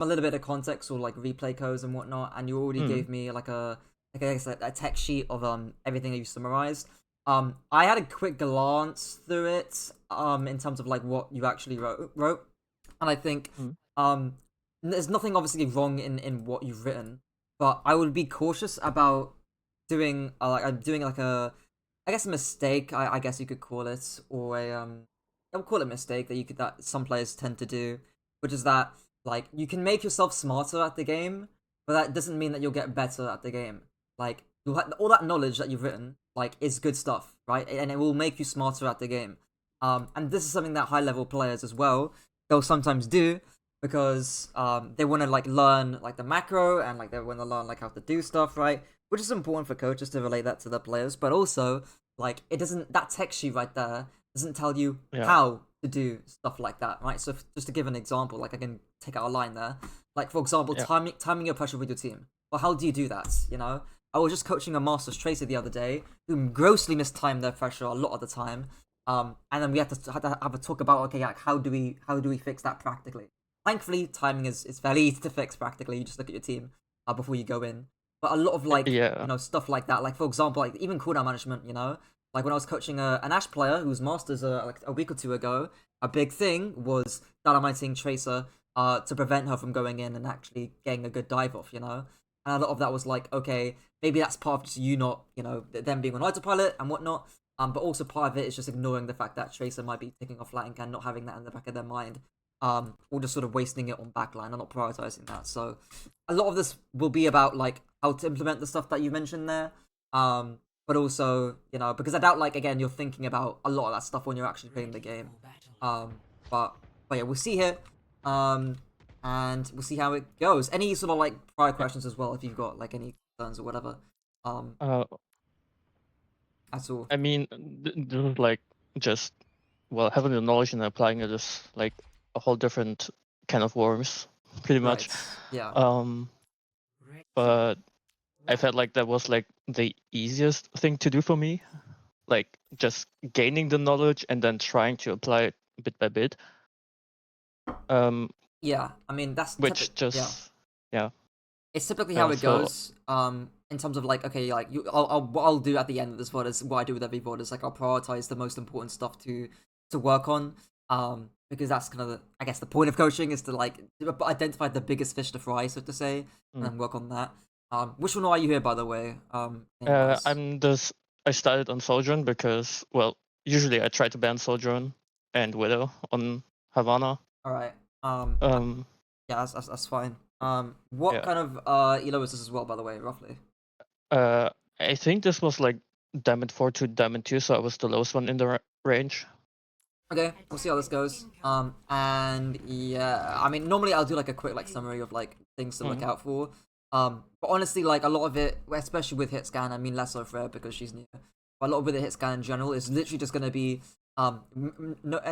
a little bit of context or like replay codes and whatnot, and you already gave me like I guess a text sheet of everything that you summarized. I had a quick glance through it in terms of like what you actually wrote, and I think Mm. there's nothing obviously wrong in what you've written, but I would be cautious about doing like I'm doing like a I guess a mistake, I guess you could call it, or I would call it a mistake that some players tend to do, which is that like you can make yourself smarter at the game, but that doesn't mean that you'll get better at the game. Like all that knowledge that you've written, like is good stuff, right? And it will make you smarter at the game. And this is something that high level players as well they'll sometimes do because they want to like learn like the macro and like they want to learn like how to do stuff, right? Which is important for coaches to relate that to the players, but also like it doesn't that text sheet right there doesn't tell you Yeah. how to do stuff like that, right? So just to give an example, like I can take out a line there, like for example, Yeah. timing your pressure with your team. Well, how do you do that? You know, I was just coaching a Masters Tracer the other day who grossly mistimed their pressure a lot of the time. And then we had to have a talk about okay, like how do we fix that practically? Thankfully, timing is fairly easy to fix practically. You just look at your team before you go in. But a lot of like Yeah. stuff like that, like for example, like even cooldown management, like when I was coaching an Ashe player whose masters like a week or two ago, a big thing was dynamiting Tracer to prevent her from going in and actually getting a good dive off, and a lot of that was like, okay, maybe that's part of just you not, them being on autopilot and whatnot. But also part of it is just ignoring the fact that Tracer might be taking off flank and not having that in the back of their mind. Or just sort of wasting it on backline and not prioritizing that. So a lot of this will be about like how to implement the stuff that you mentioned there. But also, because I doubt like again you're thinking about a lot of that stuff when you're actually playing the game. But yeah, we'll see here. And we'll see how it goes. Any sort of like prior questions as well if you've got like any concerns or whatever. Uh, At all. I mean, this is like just having the knowledge and applying it is like a whole different kind of worms, pretty much. Right. Yeah. But I felt like that was like the easiest thing to do for me, like just gaining the knowledge and then trying to apply it bit by bit. Yeah. I mean that's Which yeah. just yeah. It's typically how it So goes. In terms of like, okay, like what I'll do at the end of this VOD is what I do with every VOD is like I'll prioritize the most important stuff to work on. Because that's kind of I guess the point of coaching is to like identify the biggest fish to fry, so to say, and then work on that. Which one are you here, by the way? I started on Sojourn because usually I try to ban Sojourn and Widow on Havana. All right. Yeah, that's fine. What Yeah. kind of elo is this as well, by the way, roughly? I think this was like Diamond 4 to Diamond 2, so I was the lowest one in the range. Okay, we'll see how this goes. And yeah, I mean, normally I'll do like a quick like summary of like things to look out for. But honestly, like a lot of it, especially with hit scan, I mean less so for her because she's new. But a lot of it, the hit scan in general is literally just gonna be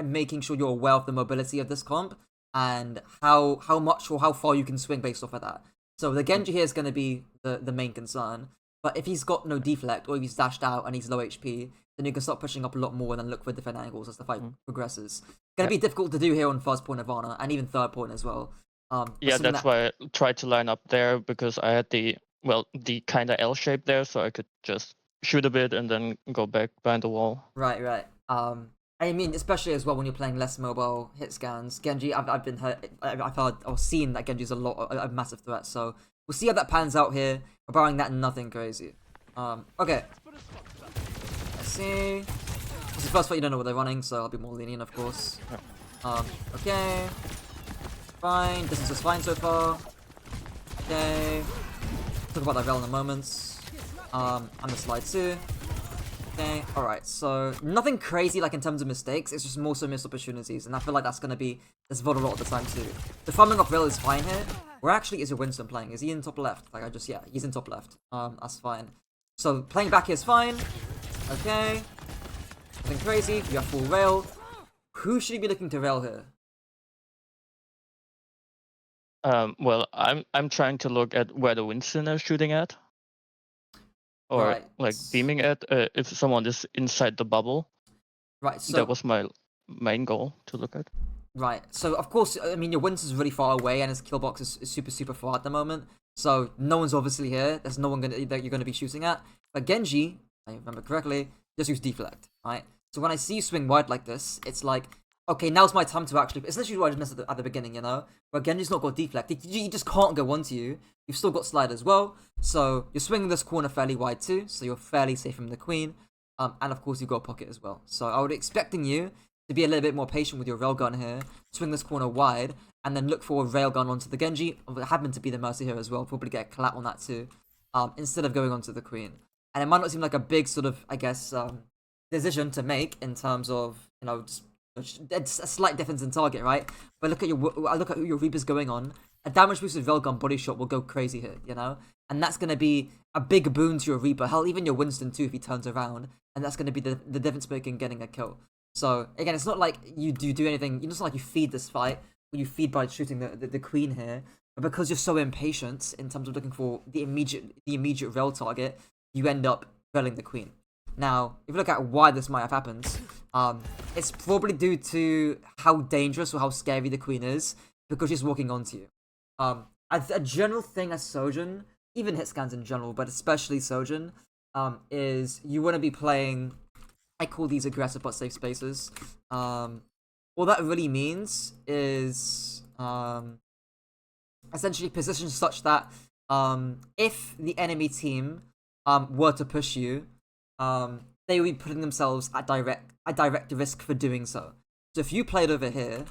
making sure you're aware of the mobility of this comp and how much or how far you can swing based off of that. So the Genji here is gonna be the main concern. But if he's got no deflect or if he's dashed out and he's low HP, then you can start pushing up a lot more and then look for different angles as the fight progresses. Gonna be difficult to do here on first point of honor and even third point as well. That's why I tried to line up there because I had the kind of L shape there, so I could just shoot a bit and then go back behind the wall. Right. I mean, especially as well when you're playing less mobile hit scans. Genji, I've been hurt. I've heard or seen that Genji's a massive threat. So we'll see how that pans out here. Barring that, nothing crazy. Okay. Let's see. It's the first fight you don't know what they're running, so I'll be more lenient, of course. Okay. Fine. Distance is fine so far. Okay. Talk about that Rel in a moment. And the slide too. Okay, alright, so nothing crazy like in terms of mistakes, it's just more so missed opportunities, and I feel like that's gonna be this VOD a lot of the time too. The farming off Rel is fine here. Where actually is your Winston playing? Is he in top left? Like he's in top left. That's fine. So playing back here is fine. Okay. Nothing crazy. You have full rail. Who should he be looking to rail here? I'm trying to look at where the Winston is shooting at. Or right. like beaming at if someone is inside the bubble. Right, so that was my main goal to look at. Right. So of course, I mean, your Winston's really far away, and his kill box is super far at the moment. So no one's obviously here. There's no one that you're gonna be shooting at. But Genji, if I remember correctly, just use deflect. Right. So when I see you swing wide like this, it's like, okay, now's my time to actually. It's literally what I just missed at the beginning, you know. But Genji's not got deflect. He just can't go onto you. You've still got slide as well. So you're swinging this corner fairly wide too. So you're fairly safe from the queen. And of course you've got a pocket as well. So I would be expecting you to be a little bit more patient with your railgun here, swing this corner wide, and then look for a railgun onto the Genji. It happened to be the Mercy here as well, probably get a collat on that too, instead of going onto the Queen. And it might not seem like a big sort of, I guess, decision to make in terms of, you know, just a slight difference in target, right? But look at your Reaper's going on. A damage boosted railgun body shot will go crazy here, you know? And that's going to be a big boon to your Reaper. Hell, even your Winston too if he turns around. And that's going to be the difference maker in getting a kill. So again, it's not like you do anything. It's not like you feed this fight, or you feed by shooting the queen here. But because you're so impatient in terms of looking for the immediate rail target, you end up railing the queen. Now, if you look at why this might have happened, it's probably due to how dangerous or how scary the queen is because she's walking onto you. A general thing as Sojourn, even hit scans in general, but especially Sojourn, is you want to be playing. I call these aggressive but safe spaces. All that really means is essentially position such that if the enemy team were to push you, they would be putting themselves at direct risk for doing so. So if you played over here,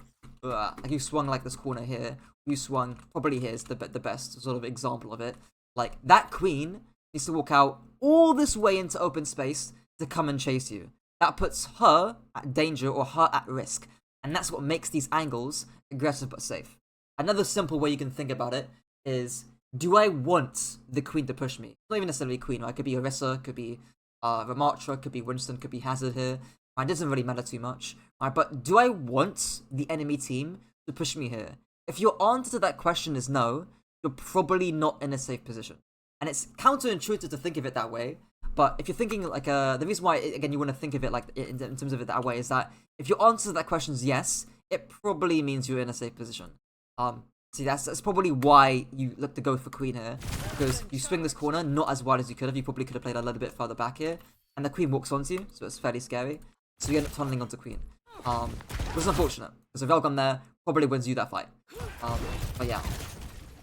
like you swung like this corner here, you swung probably here's the best sort of example of it. Like that queen needs to walk out all this way into open space to come and chase you. That puts her at danger or her at risk. And that's what makes these angles aggressive but safe. Another simple way you can think about it is, do I want the queen to push me? Not even necessarily queen, right? It could be Orisa, could be Ramattra, could be Winston, could be Hazard here. Right? It doesn't really matter too much. Right? But do I want the enemy team to push me here? If your answer to that question is no, you're probably not in a safe position. And it's counterintuitive to think of it that way. But if you're thinking like the reason why again you want to think of it like in terms of it that way is that if your answer to that question is yes, it probably means you're in a safe position. See that's probably why you look to go for queen here, because you swing this corner not as wide as you could have. You probably could have played a little bit further back here, and the queen walks onto you, so it's fairly scary. So you end up tunneling onto queen, which is unfortunate because a railgun there probably wins you that fight. But yeah,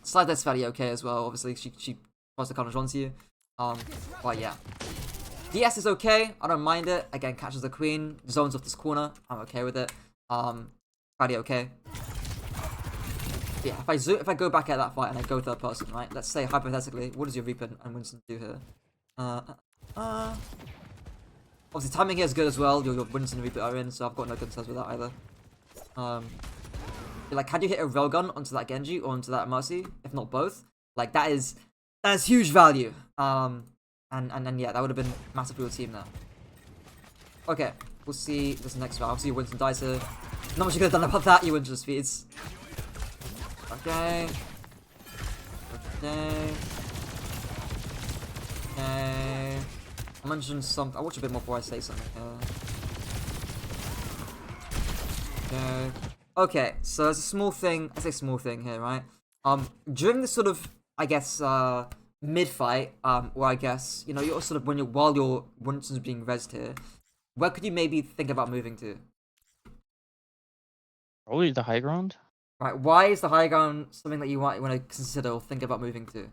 slide that's fairly okay as well. Obviously she tries to counter onto you. But yeah. DS is okay, I don't mind it. Again, catches the queen, zones off this corner, I'm okay with it. Fairly okay. Yeah, if I go back at that fight and I go third person, right? Let's say hypothetically, what does your Reaper and Winston do here? Obviously timing here is good as well. Your Winston and Reaper are in, so I've got no concerns with that either. Like, had you hit a railgun onto that Genji or onto that Mercy, if not both, like that's huge value. And yeah, that would have been massive for your team now. Okay, we'll see this next round. Obviously, Winston dies here. Not much you could have done about that. You win just feeds. Okay. I mentioned something. I'll watch a bit more before I say something here. Okay, so there's a small thing. I say small thing here, right? During this sort of, I guess, mid-fight, or I guess, you know, you're sort of while your Winston's being rezzed here, where could you maybe think about moving to? Probably the high ground. Right, why is the high ground something that you want to consider or think about moving to?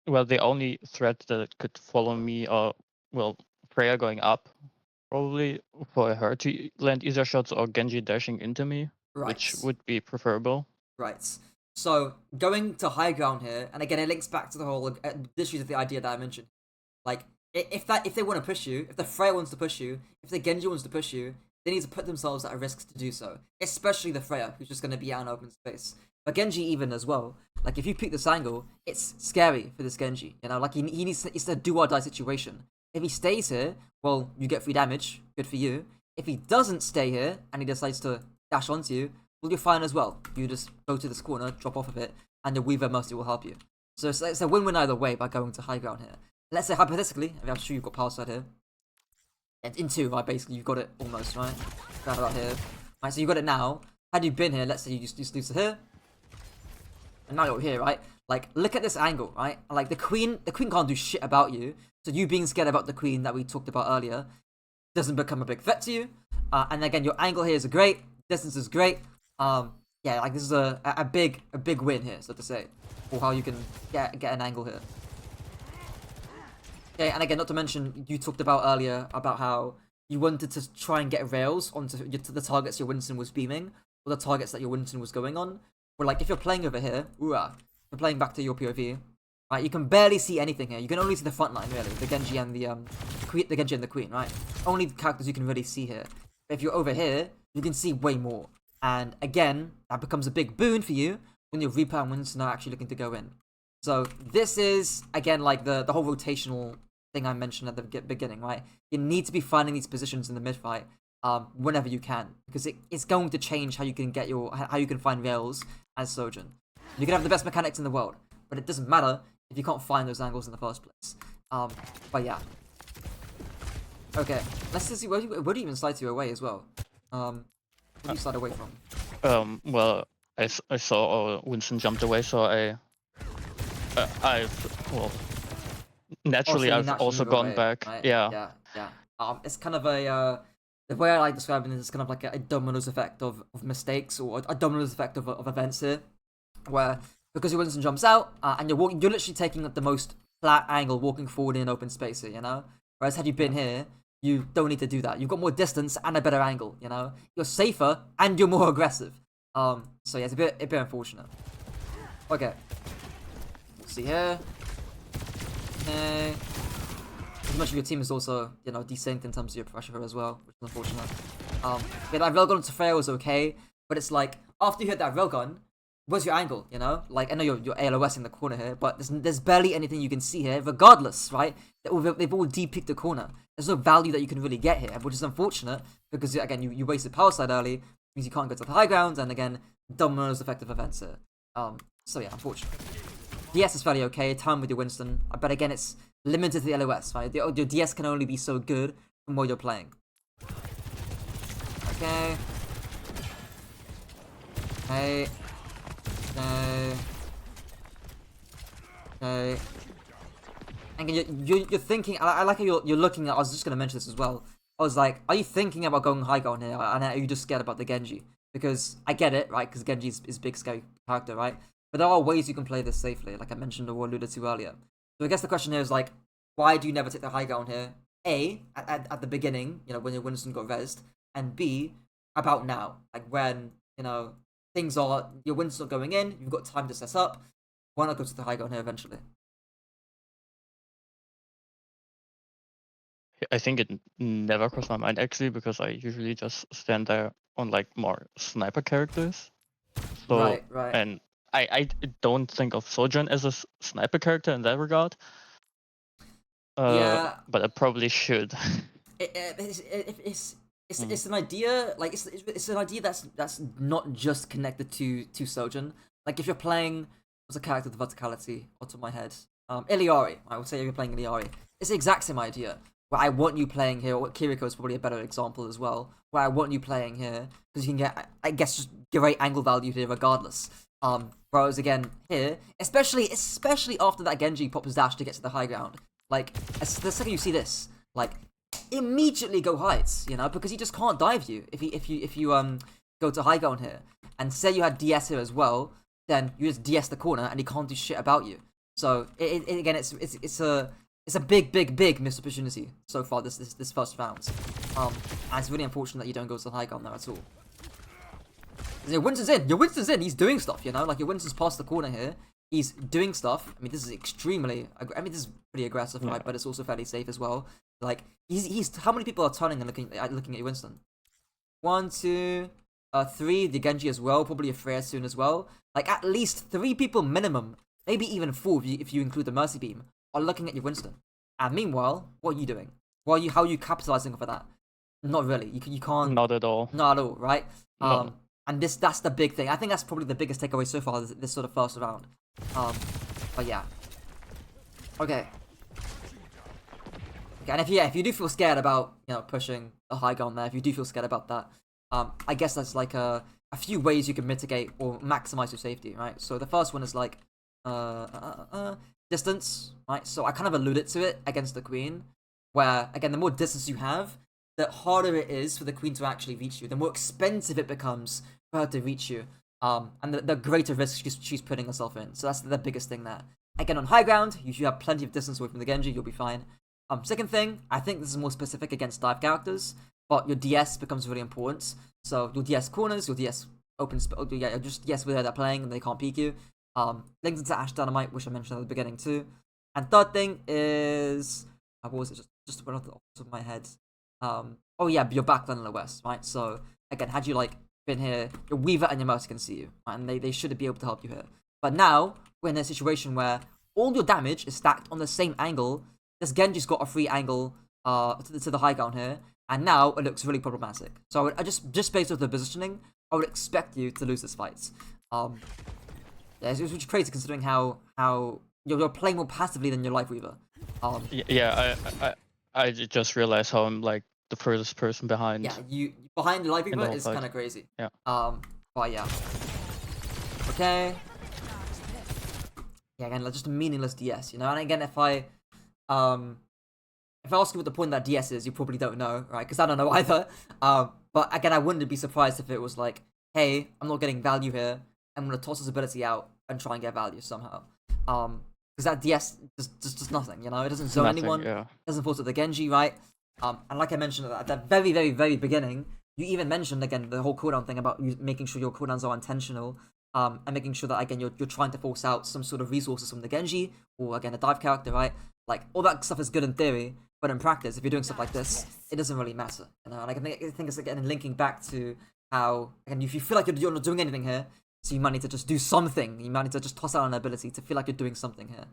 Well, the only threat that could follow me are, well, Freya going up, probably for her to land easier shots, or Genji dashing into me, Right. which would be preferable. Right. So going to high ground here, and again, it links back to the whole issues of the idea that I mentioned. Like, if they want to push you, if the Freya wants to push you, if the Genji wants to push you, they need to put themselves at a risk to do so. Especially the Freya, who's just going to be out in open space. But Genji even as well. Like, if you pick this angle, it's scary for this Genji. You know, like, he needs to, it's a do-or-die situation. If he stays here, well, you get free damage. Good for you. If he doesn't stay here, and he decides to dash onto you, well, you're fine as well. You just go to this corner, drop off of it, and the Weaver mostly will help you. So it's a win-win either way by going to high ground here. Let's say, hypothetically, I mean, I'm sure you've got power side here. in 2, right? Basically, you've got it almost, right? Round about here. Right, so you got it now. Had you been here, let's say you just lose to here, and now you're here, right? Like, look at this angle, right? Like, the queen can't do shit about you. So you being scared about the queen that we talked about earlier doesn't become a big threat to you. And again, your angle here is great. Distance is great. Yeah, like this is a big win here, so to say, for how you can get an angle here. Okay, and again, not to mention, you talked about earlier about how you wanted to try and get rails onto the targets your Winston was beaming, or the targets that your Winston was going on. Or like, if you're playing over here, you're playing back to your POV, right? You can barely see anything here. You can only see the front line, really, the Genji and the Genji and the Queen, right? Only the characters you can really see here. But if you're over here, you can see way more. And again, that becomes a big boon for you when your Reaper and Winston are actually looking to go in. So this is, again, like the whole rotational thing I mentioned at the beginning, right? You need to be finding these positions in the mid-fight whenever you can, because it's going to change how you can find rails as Sojourn. You can have the best mechanics in the world, but it doesn't matter if you can't find those angles in the first place. But yeah. Okay, let's just see, where do you even slide to away as well? Where do you slide away from? Well, I saw Winston jumped away, so naturally I've also gone away, back. Right? Yeah. It's kind of a the way I like describing it is kind of like a dominoes effect of mistakes, or a dominoes effect of events here, where because your Winston jumps out and you're literally taking up the most flat angle, walking forward in an open space here, you know. Whereas had you been here, you don't need to do that. You've got more distance and a better angle, you know. You're safer and you're more aggressive. So yeah, it's a bit unfortunate. Okay. Let's see here. Okay. As much of your team is also, you know, desynced in terms of your pressure here as well, which is unfortunate. Yeah, that railgun to Freya was okay, but it's like, after you hit that railgun, where's your angle, you know? Like, I know you're ALOS in the corner here, but there's barely anything you can see here, regardless, right? They've all deep-peaked the corner. There's no value that you can really get here, which is unfortunate, because, again, you wasted power slide early, means you can't go to the high ground, and again, dominoes effective events here. So yeah, unfortunate. DS is fairly okay, time with your Winston, but again, it's limited to the LOS, right? Your DS can only be so good from where you're playing. Okay. Okay. Okay. Okay. And you're thinking, I like how you're looking at, I was just gonna mention this as well. I was like, are you thinking about going high ground here, and are you just scared about the Genji? Because I get it, right? Because Genji is a big scary character, right? But there are ways you can play this safely, like I mentioned or alluded to earlier. So I guess the question here is like, why do you never take the high ground here? A, at the beginning, you know, when your Winston got rezzed, and B, about now, like when, you know, things are, your Winston's not going in, you've got time to set up, why not go to the high ground here eventually? I think it never crossed my mind actually, because I usually just stand there on like more sniper characters. So, Right. And I don't think of Sojourn as a sniper character in that regard. Yeah, but I probably should. It's an idea, like it's an idea that's not just connected to Sojourn. Like if you're playing, what's a character with verticality off the top of my head? Iliari. I would say if you're playing Iliari, it's the exact same idea. Where I want you playing here, or Kiriko is probably a better example as well. Where I want you playing here because you can get, I guess, just great angle value here regardless. Whereas again here, especially after that Genji pops dash to get to the high ground, like the second you see this, like immediately go heights, you know, because he just can't dive you if you go to high ground here. And say you had DS here as well, then you just DS the corner and he can't do shit about you. So again, it's a big missed opportunity so far this first round. And it's really unfortunate that you don't go to the high ground there at all. Your Winston's in. He's doing stuff, you know. Like your Winston's past the corner here. He's doing stuff. I mean, this is this is pretty aggressive, right? But it's also fairly safe as well. Like he's how many people are turning and looking at your Winston? 1, 2, 3. The Genji as well. Probably a Freya soon as well. Like at least 3 people minimum, maybe even 4 if you include the Mercy Beam, are looking at your Winston. And meanwhile, what are you doing? How are you capitalizing off of that? Not really. You can't. Not at all. Not at all, right? No. And that's the big thing. I think that's probably the biggest takeaway so far this sort of first round. But yeah. Okay. Okay, and if you do feel scared about pushing a high ground there, if you do feel scared about that, I guess there's like a few ways you can mitigate or maximize your safety, right? So the first one is like distance, right? So I kind of alluded to it against the queen, where again the more distance you have, the harder it is for the queen to actually reach you. The more expensive it becomes for her to reach you, and the greater risk she's putting herself in. So that's the biggest thing there. Again, on high ground, you should have plenty of distance away from the Genji. You'll be fine. Second thing, I think this is more specific against dive characters, but your DS becomes really important. So your DS corners, your DS open, yeah, just DS where they're playing and they can't peek you. Linked into Ash Dynamite, which I mentioned at the beginning too. And third thing is, what was it? Just went off the top of my head. Oh yeah, your backline in the west, right? So again, had you like been here, your Weaver and your Mercy can see you, right? And they should be able to help you here. But now we're in a situation where all your damage is stacked on the same angle. This Genji's got a free angle to the high ground here, and now it looks really problematic. So I just based off the positioning, I would expect you to lose this fight. Yeah, it's crazy considering how you're playing more passively than your Life Weaver. I just realized how I'm like the furthest person behind. Yeah, you behind the Life Weaver is kind of crazy. Yeah. But yeah. Okay. Yeah, again, like just a meaningless DS, And again, if I ask you what the point of that DS is, you probably don't know, right? Because I don't know either. But again, I wouldn't be surprised if it was like, hey, I'm not getting value here. I'm gonna toss this ability out and try and get value somehow. Because that DS does nothing, It doesn't zone anyone. Yeah. It doesn't force the Genji, right? And like I mentioned at the very, very, very beginning, you even mentioned again the whole cooldown thing about you making sure your cooldowns are intentional. And making sure that again you're trying to force out some sort of resources from the Genji or again a dive character, right? Like all that stuff is good in theory, but in practice, if you're doing stuff like this, it doesn't really matter. And I think it's again linking back to how again if you feel like you're not doing anything here, so you might need to just do something. You might need to just toss out an ability to feel like you're doing something here.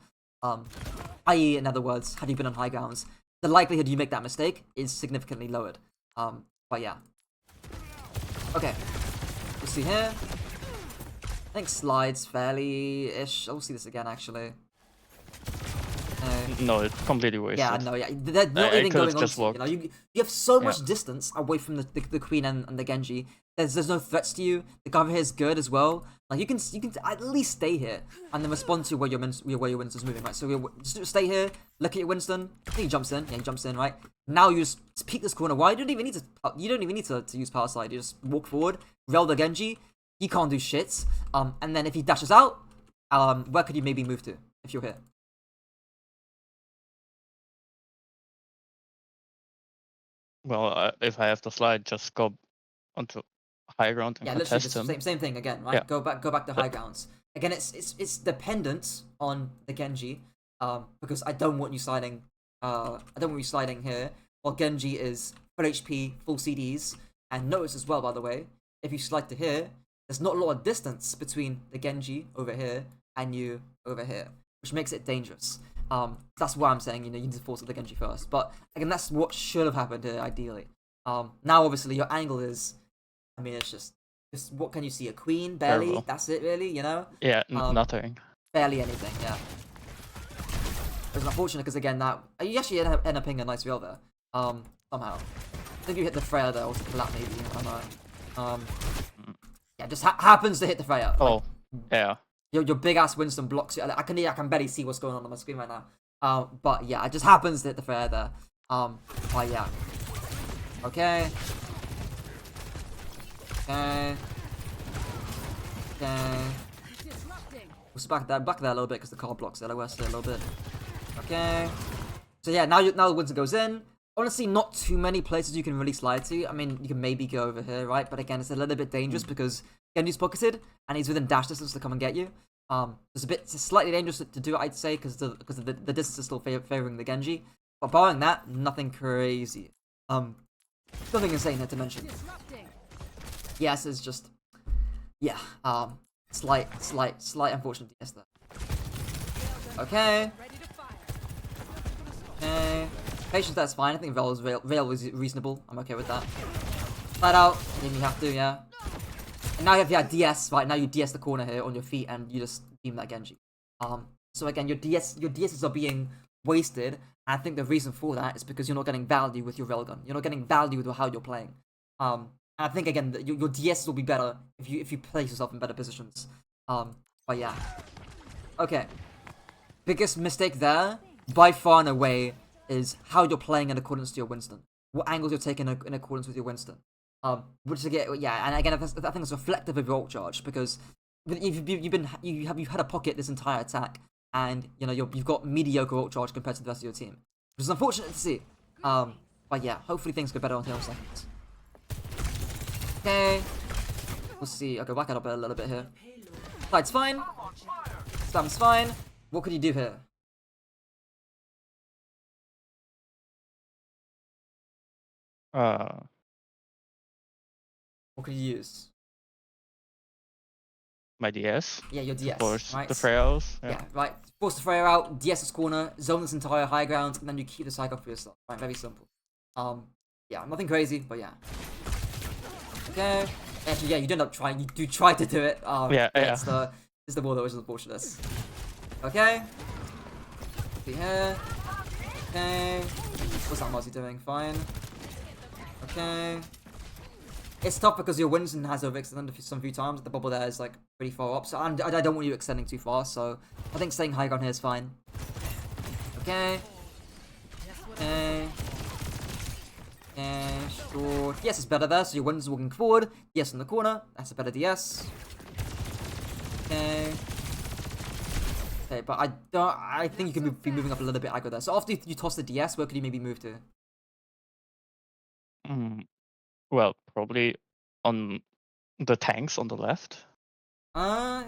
I.e., in other words, had you been on high grounds, the likelihood you make that mistake is significantly lowered. But yeah. Okay. We'll see here. I think slides fairly-ish. I'll see this again, actually. No, it's completely wasted. Yeah, no, yeah. They're not even going on. You have so much distance away from the queen and the Genji. There's no threats to you. The cover here is good as well. Like you can at least stay here and then respond to where your Winston's moving, right? So you just stay here, look at your Winston. He jumps in. Yeah, he jumps in, right? Now you just peek this corner. Why? You don't even need to use power slide. You just walk forward, rail the Genji. He can't do shit. And then if he dashes out, where could you maybe move to if you're here? Well, if I have the slide, just go onto high ground and contest him. Same thing again, right? Yeah. Go back to high grounds. Again, it's dependent on the Genji, because I don't want you sliding. I don't want you sliding here. While Genji is full HP, full CDs, and notice as well, by the way, if you slide to here, there's not a lot of distance between the Genji over here and you over here, which makes it dangerous. That's why I'm saying, you need to force the Genji first. But again, that's what should have happened here, ideally. Now, obviously, your angle is, it's just what can you see? A queen, barely. Terrible. That's it, really. Yeah, nothing. Barely anything. Yeah. It was unfortunate because again, you actually end up hitting a nice rail there. Somehow, I think you hit the Freya there, or the collapse maybe. I don't know. Yeah, just happens to hit the Freya. Oh, yeah. Your big ass Winston blocks you. I can barely see what's going on my screen right now. But yeah, it just happens to hit the Freya there. But yeah. Okay. Okay. We'll back there a little bit because the car blocks the LOS there a little bit. Okay. So yeah, now the Winston goes in. Honestly, not too many places you can really slide to. I mean, you can maybe go over here, right? But again, it's a little bit dangerous because Genji's pocketed and he's within dash distance to come and get you. It's slightly dangerous to do, I'd say, because the distance is still favoring the Genji. But barring that, nothing crazy. Nothing insane here to mention. Yes, it's just, yeah. Slight unfortunate DS there. Okay. Okay. Patience, that's fine. I think Veil was reasonable. I'm okay with that. Slide out, and then you have to, yeah. And now you have DS, right? Now you DS the corner here on your feet, and you just beam that Genji. So again, your DSs are being wasted. And I think the reason for that is because you're not getting value with your railgun. You're not getting value with how you're playing. And I think again that your DS will be better if you place yourself in better positions. But yeah. Okay. Biggest mistake there, by far and away, is how you're playing in accordance to your Winston. What angles you're taking in accordance with your Winston. Which again, yeah, and again, I think it's reflective of your ult charge because you've had a pocket this entire attack, and you know you've got mediocre ult charge compared to the rest of your team, which is unfortunate to see. But yeah, hopefully things get better on here in seconds. Okay, we'll see. Okay, whack it up a little bit here. Side's fine. Spam's fine. What could you do here? What could you use? My DS. Yeah, your DS. Force right? the Freos. Yeah, right. Force the Freya out, DS's corner, zone this entire high ground, and then you keep the cycle for yourself. Right, very simple. Yeah, nothing crazy, but yeah. Okay. Actually, yeah, you do end up trying. You do try to do it. Yeah. It's the ball that was unfortunate. Okay. See here. Okay. What's that Mozzie doing? Fine. Okay. It's tough because your Winston has overextended some few times. The bubble there is like pretty far up, so I don't want you extending too far. So I think staying high ground here is fine. Okay. Okay. And sure. DS is better there, so your Winston's walking forward. DS in the corner. That's a better DS. Okay. Okay, but I think you can be moving up a little bit aggro there. So after you toss the DS, where could you maybe move to? Well, probably on the tanks on the left. I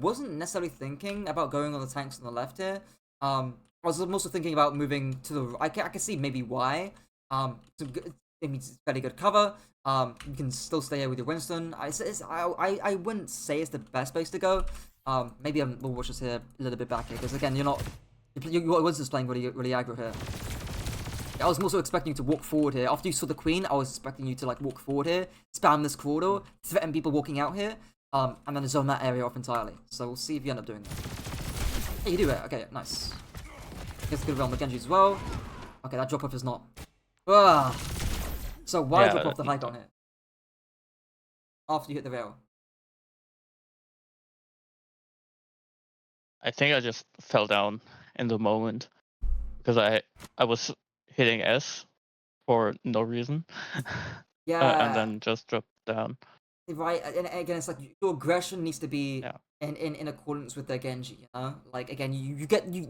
wasn't necessarily thinking about going on the tanks on the left here. I was also thinking about moving to the. I can see maybe why. It's fairly good cover. You can still stay here with your Winston. I wouldn't say it's the best place to go. Maybe we'll watch this here a little bit back here because again, your Winston's playing really aggro here. I was also expecting you to walk forward here. After you saw the queen, I was expecting you to like walk forward here, spam this corridor, threaten people walking out here, and then zone that area off entirely. So we'll see if you end up doing that. Hey, you do it. Okay, nice. Gets a good round with Genji as well. Okay, that drop off is not. Ugh. So why drop off the high ground here? After you hit the rail. I think I just fell down in the moment because I was hitting S for no reason. Yeah. And then just dropped down. Right, and again, it's like your aggression needs to be in accordance with their Genji, you know? Like, again,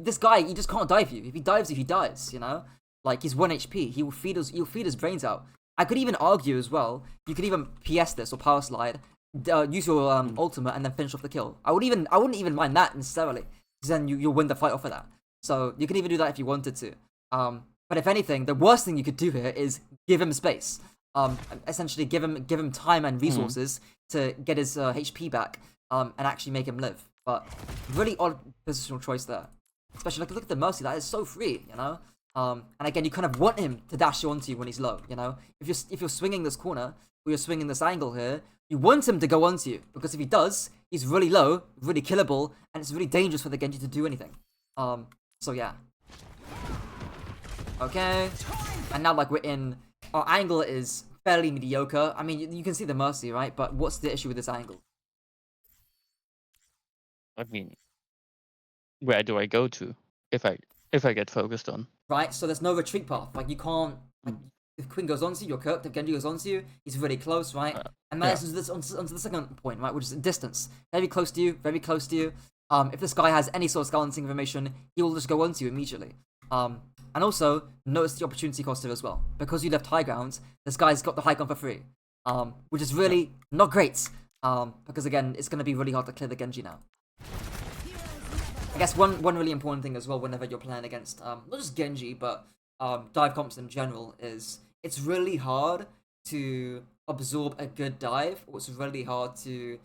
this guy, he just can't dive you. If he dives you, he dies, you know? Like, he's 1 HP. He'll feed his brains out. I could even argue as well, you could even PS this or power slide, use your ultimate and then finish off the kill. I wouldn't even mind that necessarily, because then you'll win the fight off of that. So you can even do that if you wanted to. But if anything, the worst thing you could do here is give him space. Essentially give him time and resources to get his HP back, and actually make him live. But really odd positional choice there. Especially look at the Mercy, that is so free, you know. And again, you kind of want him to dash onto you when he's low, you know. If you're swinging this corner or you're swinging this angle here, you want him to go onto you because if he does, he's really low, really killable, and it's really dangerous for the Genji to do anything. So yeah. Okay, and now like we're in. Our angle is fairly mediocre. I mean, you can see the Mercy, right? But what's the issue with this angle? I mean, where do I go to if I get focused on? Right, so there's no retreat path. Like you can't. Like, if Queen goes onto you, you're cooked. If Genji goes onto you, he's really close, right? And that is this onto the second point, right? Which is distance. Very close to you. Very close to you. If this guy has any sort of silencing information, he will just go onto you immediately. And also, notice the opportunity cost here as well. Because you left high ground, this guy's got the high ground for free. Which is really not great. Because again, it's going to be really hard to clear the Genji now. I guess one really important thing as well whenever you're playing against, not just Genji, but dive comps in general, is it's really hard to absorb a good dive, or it's really hard to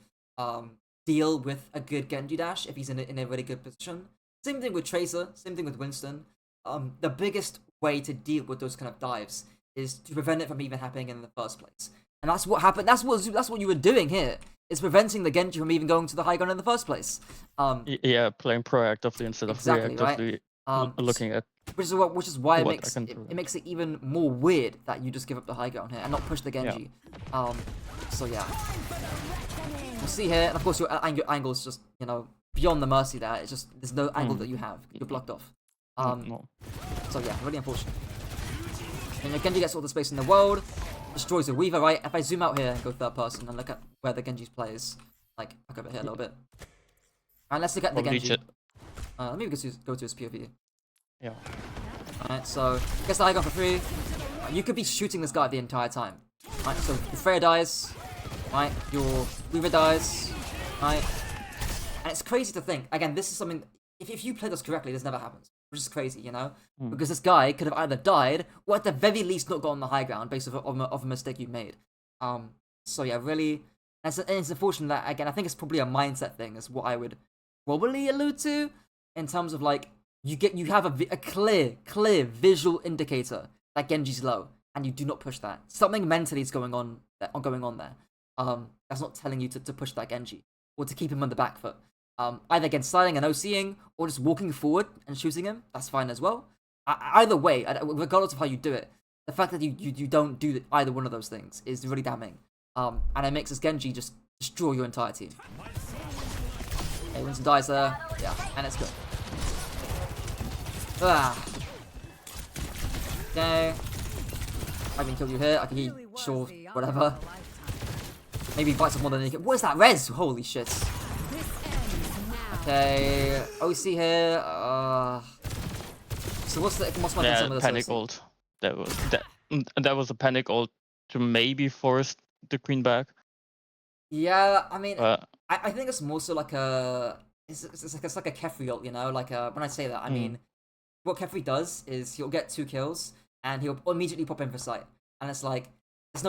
deal with a good Genji dash if he's in a really good position. Same thing with Tracer, same thing with Winston. The biggest way to deal with those kind of dives is to prevent it from even happening in the first place. And that's what happened. That's what you were doing here. Is preventing the Genji from even going to the high ground in the first place. Yeah, playing proactively instead of reactively. Looking at which is why what it makes it even more weird that you just give up the high ground here and not push the Genji. So yeah, we'll see here. And of course, your angle is just, you know, beyond the mercy there. It's just there's no angle that you have. You're blocked off. no. So yeah, really unfortunate. And the Genji gets all the space in the world, destroys the Weaver, right? If I zoom out here and go third person and look at where the Genji's play is, like back over here a little bit. Alright, let's look at the Genji. Let me go to his POV. Yeah. Alright, so gets the high ground for free. You could be shooting this guy the entire time. Right, so your Freya dies, right? Your Weaver dies, right? And it's crazy to think. Again, this is something. If you play this correctly, this never happens, which is crazy, you know? Because this guy could have either died or at the very least not got on the high ground based of a mistake you made. So yeah, really, and it's unfortunate that, again, I think it's probably a mindset thing, is what I would probably allude to, in terms of like you have a clear visual indicator that Genji's low, and you do not push that. Something mentally is going on there. That's not telling you to push that Genji or to keep him on the back foot. Either again sliding and OCing or just walking forward and shooting him, that's fine as well. Either way, regardless of how you do it, the fact that you don't do either one of those things is really damning. And it makes this Genji just destroy your entire team. Okay, Winston dies there, yeah, and it's good. Okay, I can kill you here. I can heal, sure, whatever. Maybe bites off more than he can. What is that res? Holy shit. Okay, OC here. So what's my concern with this panic OC? ult. That was a panic ult to maybe force the queen back. Yeah, I mean, I think it's more so like it's like a Kefri ult, you know. Like when I say that, I mean, what Kefri does is he'll get 2 kills and he'll immediately pop in for sight, and it's like it's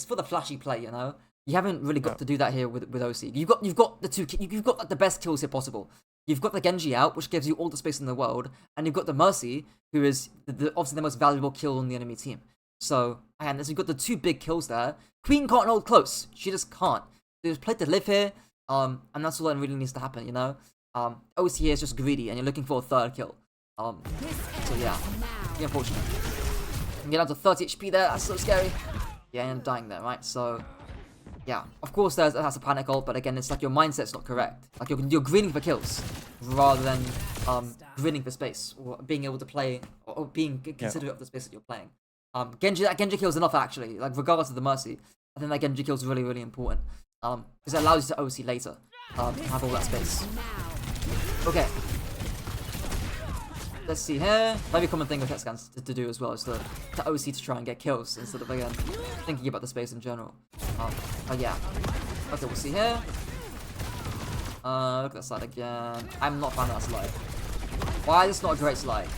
for the flashy play, you know. You haven't really got to do that here with OC. You've got like the best kills here possible. You've got the Genji out, which gives you all the space in the world, and you've got the Mercy, who is obviously the most valuable kill on the enemy team. So, and you've got the 2 big kills there. Queen can't hold close. She just can't. There's play to live here, and that's all that really needs to happen, you know. OC here is just greedy, and you're looking for a 3rd kill. So yeah, be unfortunate. You get down to 30 HP there. That's so scary. Yeah, and dying there, right? So. Yeah, of course that's a panic ult, but again, it's like your mindset's not correct. Like you're greening for kills rather than greening for space or being able to play or being considerate of the space that you're playing. That Genji kill is enough actually. Like regardless of the mercy, I think that Genji kill is really important because it allows you to OC later, have all that space. Okay. Let's see here. Very common thing with hit scans to do as well is to OC to try and get kills instead of, again, thinking about the space in general. But yeah. Okay, we'll see here. Look at that slide again. I'm not a fan of that slide. Why is this not a great slide?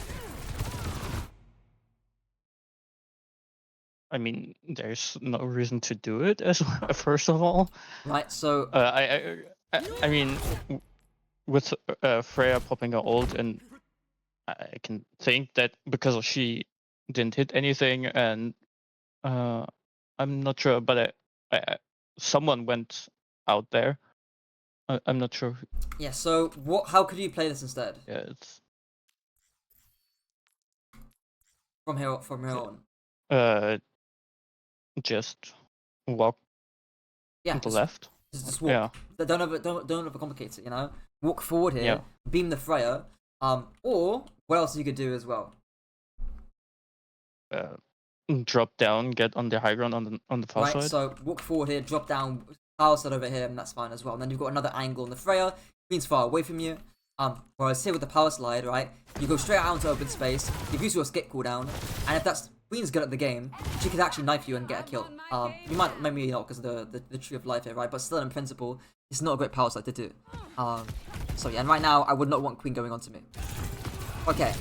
I mean, there's no reason to do it as first of all. Right, so I mean, with Freya popping her ult, and I can think that because she didn't hit anything, and I'm not sure, but someone went out there. I'm not sure. Yeah. So how could you play this instead? Yeah, it's from here on. Just walk to the left. Just walk. Yeah. Don't overcomplicate it. You know, walk forward here. Beam the Freya. Or what else you could do as well? Drop down, get on the high ground on the far side. So walk forward here, drop down, power side over here, and that's fine as well. And then you've got another angle on the Freya. Queen's far away from you. Whereas here with the power slide, right, you go straight out into open space. You use your skip cooldown, and if that's Queen's good at the game, she could actually knife you and get a kill. You might maybe not because of the tree of life here, right? But still, in principle, it's not a great power slide to do. So yeah, and right now I would not want Queen going on to me. Okay.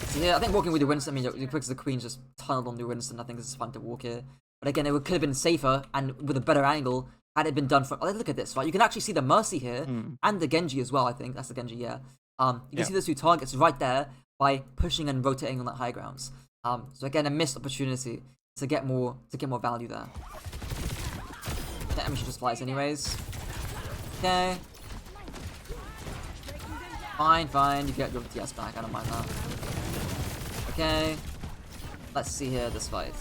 So yeah, I think walking with your Winston, I mean, because the Queen's just tunneled on your Winston, I think this is fine to walk here. But again, it could have been safer and with a better angle had it been done from. Oh, look at this, right? You can actually see the Mercy here and the Genji as well. I think that's the Genji, yeah. You can see the 2 targets right there by pushing and rotating on that high grounds. So again, a missed opportunity to get more value there. Yeah, she just flies anyways. Okay. Fine. You get your DS back. I don't mind that. Okay. Let's see here this fight.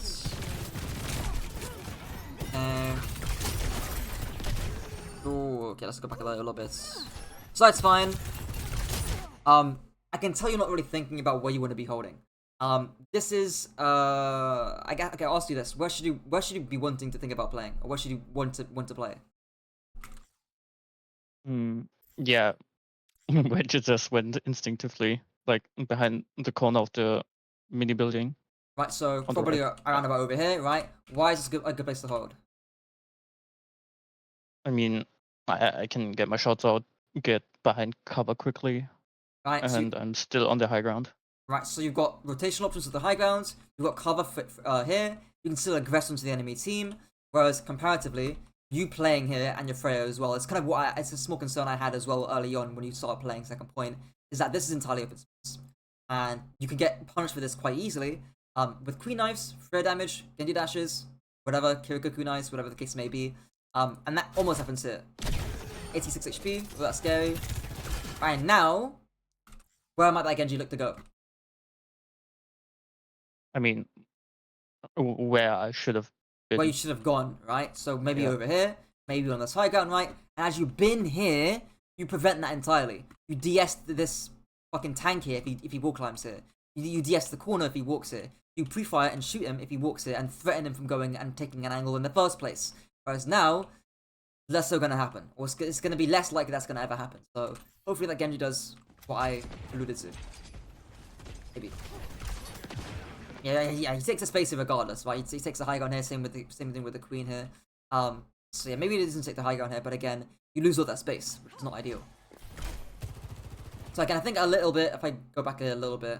Okay. Ooh, okay, let's go back a little bit. So that's fine. I can tell you're not really thinking about where you want to be holding. This is okay, I'll ask you this. Where should you be wanting to think about playing? Or where should you want to play? Yeah. Where you just went instinctively, like behind the corner of the mini building. Right, so On the probably right. around about over here, right? Why is this a good place to hold? I mean, I can get my shots out, get behind cover quickly, Right, and I'm still on the high ground. right, so you've got rotational options with the high grounds. You've got cover here. You can still aggress onto the enemy team. Whereas comparatively, you playing here and your Freya as well, it's kind of it's a small concern I had as well early on when you started playing second point, is that this is entirely open space. And you can get punished for this quite easily. With Queen Knives, Freya damage, Genji dashes, whatever, Kirikoku Knives, whatever the case may be. And that almost happens here. 86 HP, well, that's scary. Alright, now, where might that Genji look to go? I mean, where I should have been. Where you should have gone, right? So maybe Yeah. over here, maybe on this high ground, right? And as you've been here, you prevent that entirely. You DS this fucking tank here if he wall climbs here. You DS the corner if he walks here. You pre-fire and shoot him if he walks here and threaten him from going and taking an angle in the first place. Whereas now, less so gonna happen. Or it's gonna be less likely that's gonna ever happen. So hopefully that Genji does what I alluded to. Maybe. Yeah, he takes a space here regardless, right? He takes the high ground here, same thing with the queen here. So yeah, maybe he doesn't take the high ground here, but again, you lose all that space, which is not ideal. So again, I think a little bit, if I go back a little bit,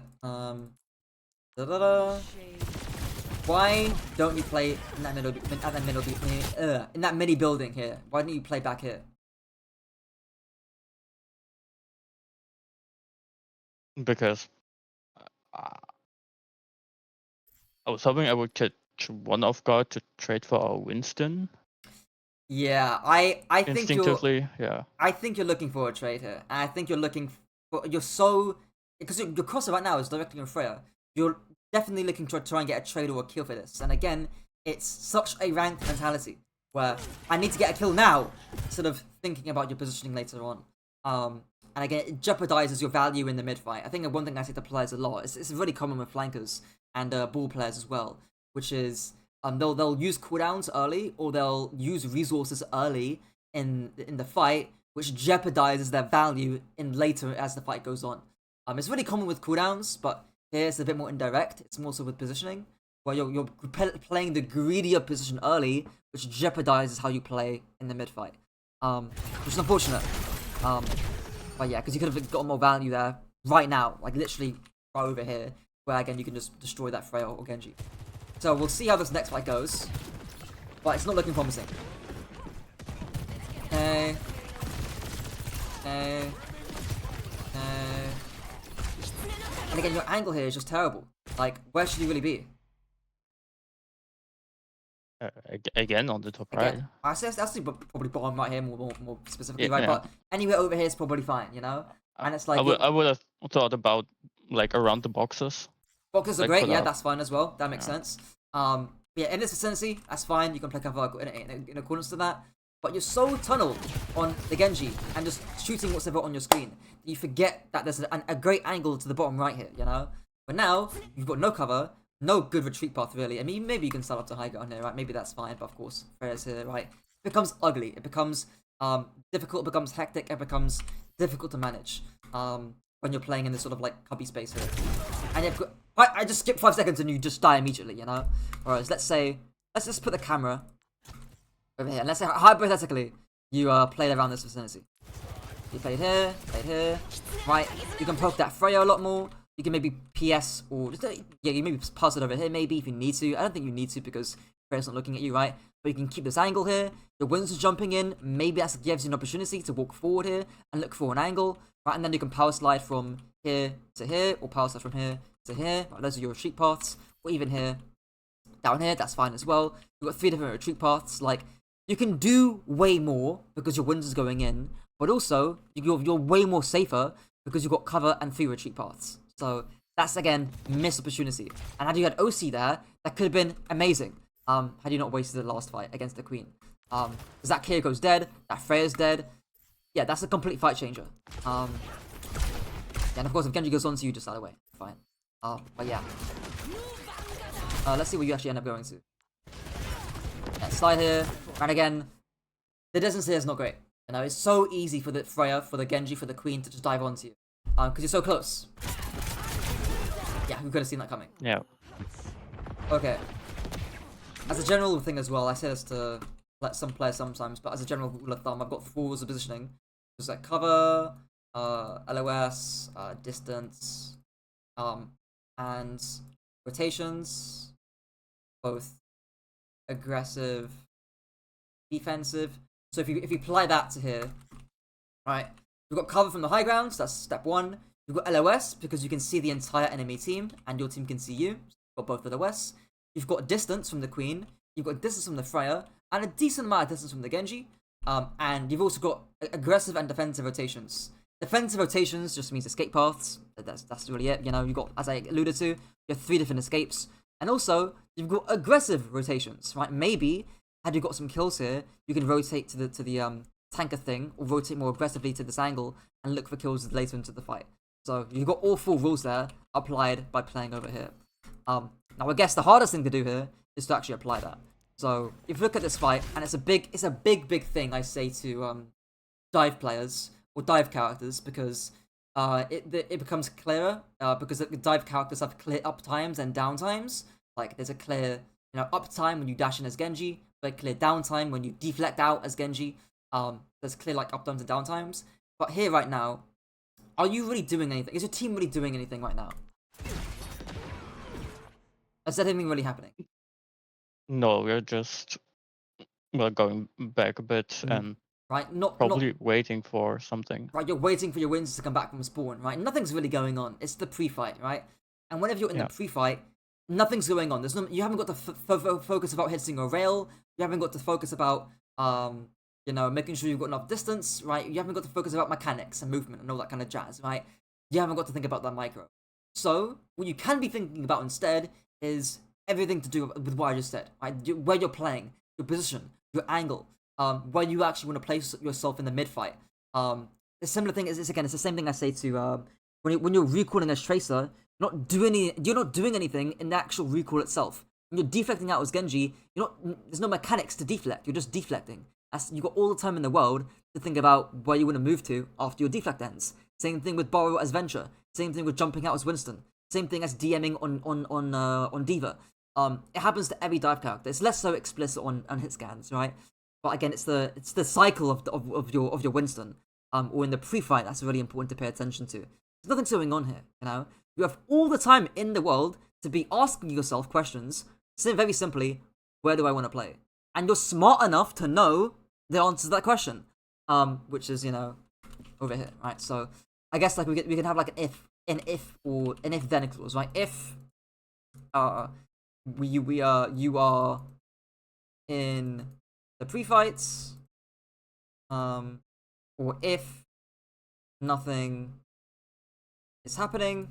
why don't you play in that in that mini building here? Why don't you play back here? Because I was hoping I would catch one off guard to trade for our Winston. Yeah, I think instinctively, I think you're looking for a trade here, and I think you're looking for because your crosser right now is directly on Freya. You're definitely looking to try and get a trade or a kill for this, and again, it's such a ranked mentality where I need to get a kill now, instead of thinking about your positioning later on. And again, it jeopardizes your value in the mid fight. I think one thing I say to players a lot, it's really common with flankers and ball players as well, which is they'll use cooldowns early, or they'll use resources early in the fight, which jeopardizes their value in later as the fight goes on. It's really common with cooldowns, but here it's a bit more indirect. It's more so with positioning, where you're playing the greedier position early, which jeopardizes how you play in the mid fight, which is unfortunate. But yeah, because you could have got more value there right now, like literally right over here, where again you can just destroy that Freya or Genji. So we'll see how this next fight goes, but it's not looking promising. Okay. And again, your angle here is just terrible. Like, where should you really be? Again on the top right. I say that's probably bottom right here more specifically, right? Yeah. But anywhere over here is probably fine, you know. And it's like I would have thought about like around the boxes. boxes are like, great, put yeah, up. that's fine as well. That makes sense. Yeah, in this vicinity, that's fine. You can play cover in accordance to that. But you're so tunneled on the Genji and just shooting whatever on your screen, you forget that there's a great angle to the bottom right here, you know. But now you've got no cover. No good retreat path, really. I mean, maybe you can start up to high ground here, right? Maybe that's fine, but of course, Freya's here, right? It becomes ugly. It becomes difficult. It becomes hectic. It becomes difficult to manage when you're playing in this sort of like cubby space here. And you've got, I just skip 5 seconds and you just die immediately, you know? Whereas, let's just put the camera over here, and let's say hypothetically you played around this vicinity. You played here, right? You can poke that Freya a lot more. You can maybe PS or just, yeah, you maybe pass it over here maybe if you need to. I don't think you need to because Freya's not looking at you, right? But you can keep this angle here. The Winston's jumping in. Maybe that gives you an opportunity to walk forward here and look for an angle, right? And then you can power slide from here to here, or power slide from here to here. Right, those are your retreat paths. Or even here, down here. That's fine as well. You've got 3 different retreat paths. Like, you can do way more because your Winston's going in, but also you're way more safer because you've got cover and 3 retreat paths. So that's again missed opportunity. And had you had OC there, that could have been amazing. Had you not wasted the last fight against the Queen. Because that Kiriko's dead, that Freya's dead. Yeah, that's a complete fight changer. And of course, if Genji goes on to you, just out of the way. Fine. But yeah. Let's see what you actually end up going to. Yeah, slide here. And again, the distance here is not great. You know, it's so easy for the Freya, for the Genji, for the Queen to just dive onto you. Because you're so close. Yeah, who could have seen that coming? Yeah. Okay. As a general thing as well, I say this to let some players sometimes, but as a general rule of thumb, I've got 4 rules of positioning. There's like cover, LOS, distance, and rotations, both aggressive, defensive. So if you apply that to here, right, we've got cover from the high ground, so that's step 1. You've got LOS because you can see the entire enemy team and your team can see you. You've got both LOS. You've got distance from the Queen. You've got distance from the Freya and a decent amount of distance from the Genji. And you've also got aggressive and defensive rotations. Defensive rotations just means escape paths. That's really it. You know, you got, as I alluded to, you have 3 different escapes. And also, you've got aggressive rotations, right? Maybe, had you got some kills here, you can rotate to the tanker thing, or rotate more aggressively to this angle, and look for kills later into the fight. So, you've got all 4 rules there, applied by playing over here. Now, I guess the hardest thing to do here is to actually apply that. So, if you look at this fight, and it's a big thing I say to dive players, or dive characters, because it becomes clearer, because the dive characters have clear uptimes and downtimes. Like, there's a clear, uptime when you dash in as Genji, but clear downtime when you deflect out as Genji. There's clear, like, uptimes and downtimes. But here, right now, are you really doing anything? Is your team really doing anything right now? Is there anything really happening? No, we're just going back a bit and right, probably waiting for something. Right, you're waiting for your wins to come back from spawn, right? Nothing's really going on. It's the pre-fight, right? And whenever you're in the pre-fight, nothing's going on. You haven't got to focus about hitting a rail. You haven't got to focus about making sure you've got enough distance, right? You haven't got to focus about mechanics and movement and all that kind of jazz, right? You haven't got to think about that micro. So what you can be thinking about instead is everything to do with what I just said, right? Where you're playing, your position, your angle, where you actually want to place yourself in the mid-fight. The similar thing is it's the same thing I say to when you're recalling as Tracer, you're not doing anything in the actual recall itself. When you're deflecting out as Genji, there's no mechanics to deflect. You're just deflecting. You've got all the time in the world to think about where you want to move to after your deflect ends. Same thing with Borrow as Venture. Same thing with jumping out as Winston. Same thing as DMing on Diva. It happens to every dive character. It's less so explicit on hit scans, right? But again, it's the cycle of your Winston. Or in the pre-fight, that's really important to pay attention to. There's nothing going on here, You have all the time in the world to be asking yourself questions. Very simply, where do I want to play? And you're smart enough to know the answer to that question. Which is, over here, right? So I guess like we can have like an if then clause, right? If you are in the pre-fights, or if nothing is happening,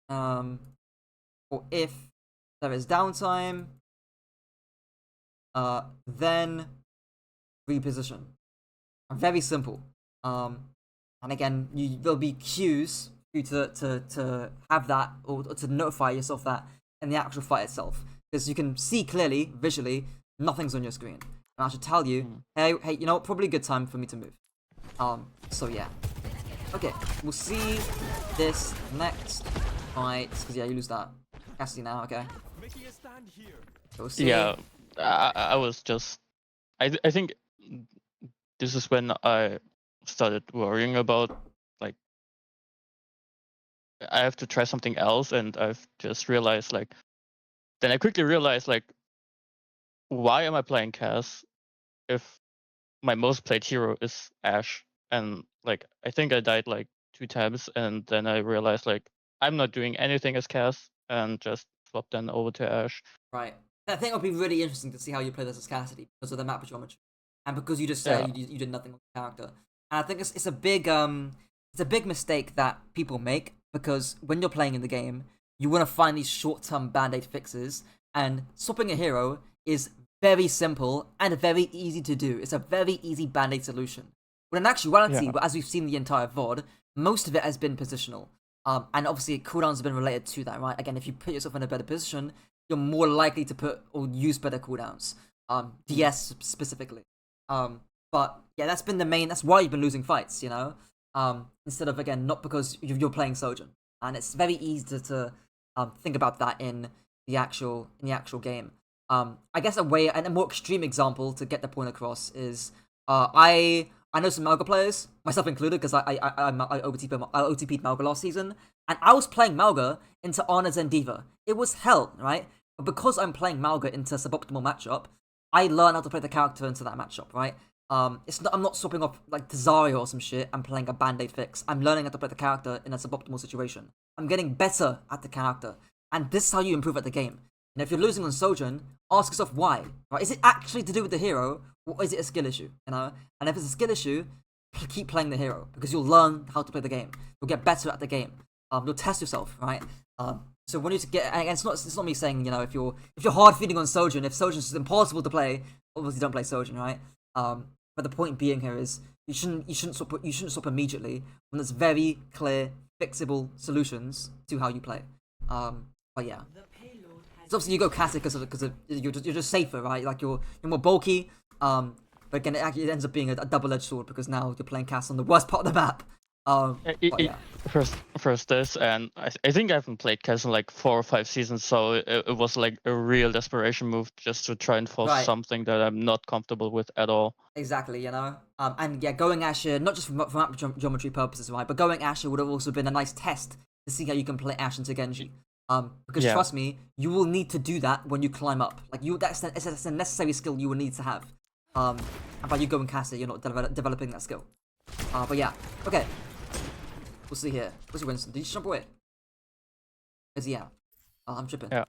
or if there is downtime, then reposition. Very simple. And again, there'll be cues for you to have that, or to notify yourself that in the actual fight itself, because you can see clearly, visually, nothing's on your screen, and I should tell you, hey, you know what? Probably a good time for me to move. So yeah. Okay, we'll see this next fight, because yeah, you lose that. Cassidy now, okay. We'll see. Yeah, I was just, I think this is when I started worrying about, like, I have to try something else, and I've just realized, like, then I quickly realized, like, why am I playing Cass if my most played hero is Ashe? And like, I think I died like 2 times, and then I realized, like, I'm not doing anything as Cass, and just swapped then over to Ashe. Right. I think it'll be really interesting to see how you play this as Cassidy because of the map geometry, and because you just said you did nothing with the character. And I think it's a big it's a big mistake that people make because when you're playing in the game, you want to find these short-term band-aid fixes, and swapping a hero is very simple and very easy to do. It's a very easy band-aid solution. When in actuality, Yeah. as we've seen the entire VOD, most of it has been positional. And obviously cooldowns have been related to that, right? Again, if you put yourself in a better position, you're more likely to put or use better cooldowns. DS specifically. But yeah, that's been the main. That's why you've been losing fights, you know. Instead of, again, not because you're playing Sojourn, and it's very easy to think about that in the actual game. I guess a more extreme example to get the point across is I know some Malga players, myself included, because I OTP'd Malga last season, and I was playing Malga into Ana Zendiva. It was hell, right? But because I'm playing Malga into suboptimal matchup, I learn how to play the character into that matchup, right? I'm not swapping off like Tezario or some shit and playing a band-aid fix. I'm learning how to play the character in a suboptimal situation. I'm getting better at the character, and this is how you improve at the game. And if you're losing on Sojourn, ask yourself why. Right? Is it actually to do with the hero, or is it a skill issue? You know, and if it's a skill issue, keep playing the hero because you'll learn how to play the game. You'll get better at the game. You'll test yourself, right? So when you get, and it's not me saying, you know, if you're hard feeding on Sojourn, if Sojourn's just impossible to play, obviously don't play Sojourn, right? But the point being here is you shouldn't swap immediately when there's very clear fixable solutions to how you play. But yeah. So obviously you go Cassie because you're just safer, right? Like you're more bulky. But again, it ends up being a double-edged sword because now you're playing Cass on the worst part of the map. But yeah. First this, and I think I haven't played Cass in like 4 or 5 seasons, so it was like a real desperation move just to try and force Right. something that I'm not comfortable with at all. Exactly, you know. And yeah, going Asher, not just for map geometry purposes, right? But going Asher would have also been a nice test to see how you can play Ashe into Genji. Because Yeah. trust me, you will need to do that when you climb up. Like that's a necessary skill you will need to have. And by you going Cassie, you're not developing that skill. But yeah, okay. We'll see here. Where's Winston? Did he just jump away? Is he out? Oh, I'm tripping. Yeah.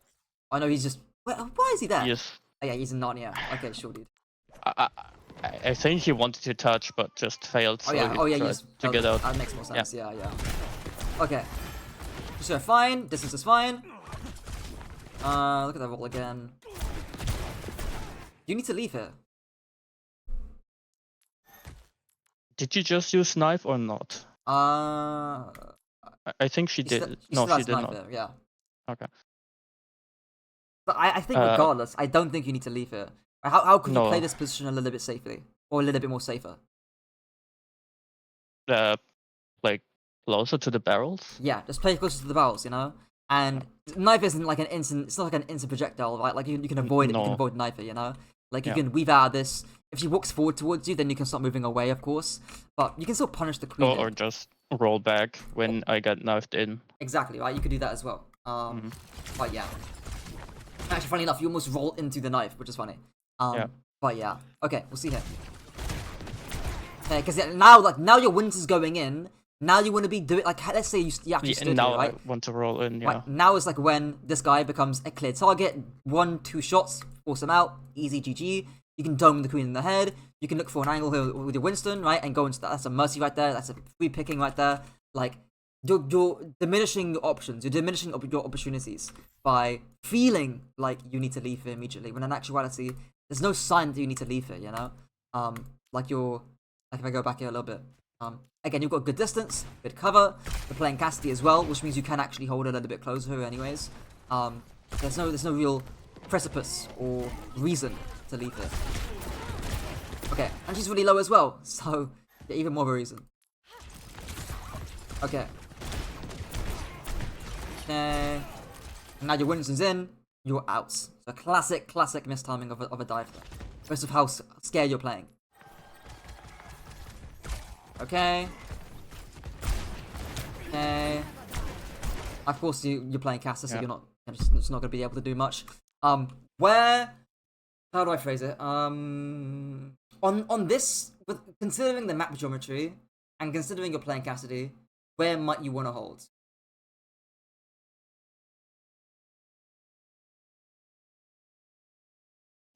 I know he's just. Why is he there? Yes. Oh yeah, he's in Narnia. Okay, sure, dude. I think he wanted to touch, but just failed. So Oh yeah, he tried to get out. That makes more sense. Yeah. Okay. So fine. Distance is fine. Look at that roll again. You need to leave here. Did you just use knife or not? I think she did. No, she did not. There, yeah. Okay. But I think regardless, I don't think you need to leave here. How could you No. play this position a little bit safely? Or a little bit more safer? Like closer to the barrels. Yeah, just play closer to the barrels, you know? And knife isn't like an instant, it's not like an instant projectile, right? Like you can avoid it, you can avoid knife it, you know? Like you can weave out of this. If she walks forward towards you, then you can start moving away, of course. But you can still punish the queen. Or just roll back when I get knifed in. Exactly, right? You could do that as well. But yeah. Actually, funny enough, you almost roll into the knife, which is funny. But yeah. Okay, we'll see here. Because now your Winter's going in. Now you want to be doing, like, let's say you actually stood now here, right? I want to roll in, yeah. Right, now is like when this guy becomes a clear target. 1-2 shots, force him out, easy GG. You can dome the queen in the head. You can look for an angle here with your Winston, right? And go into that. That's a mercy right there. That's a free picking right there. Like, you're diminishing your options. You're diminishing your opportunities by feeling like you need to leave here immediately. When in actuality, there's no sign that you need to leave here, you know? Like if I go back here a little bit. Again, you've got good distance, good cover. You're playing Cassidy as well, which means you can actually hold it a little bit closer here anyways. There's no real precipice or reason to leave it. Okay, and she's really low as well, so yeah, even more of a reason. Okay. Okay. Now your Winston's in, you're out. So classic mistiming of a dive there. Most of how scared you're playing. Okay. Okay. Of course, you're playing caster, so you're just not gonna be able to do much. Where? How do I phrase it? On this, considering the map geometry and considering you're playing Cassidy, where might you want to hold?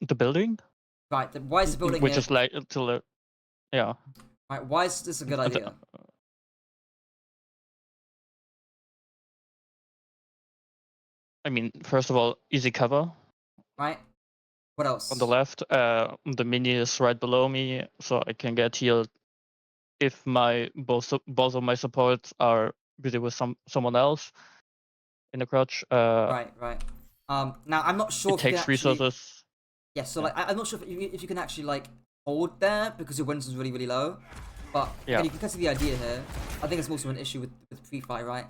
The building? Right. Why is the building Which here? is like until yeah. Right. Why is this a good idea? I mean, first of all, easy cover right? What else? on the left. The mini is right below me, so I can get healed if my both of my supports are busy with someone else in the crouch. Right. Now I'm not sure It if you can takes actually. resources. Yeah. So Yeah. like, I'm not sure if you can actually like hold there because your Winston's really low. But Yeah. again, you can kind of see the idea here. I think it's also an issue with pre-fight, right?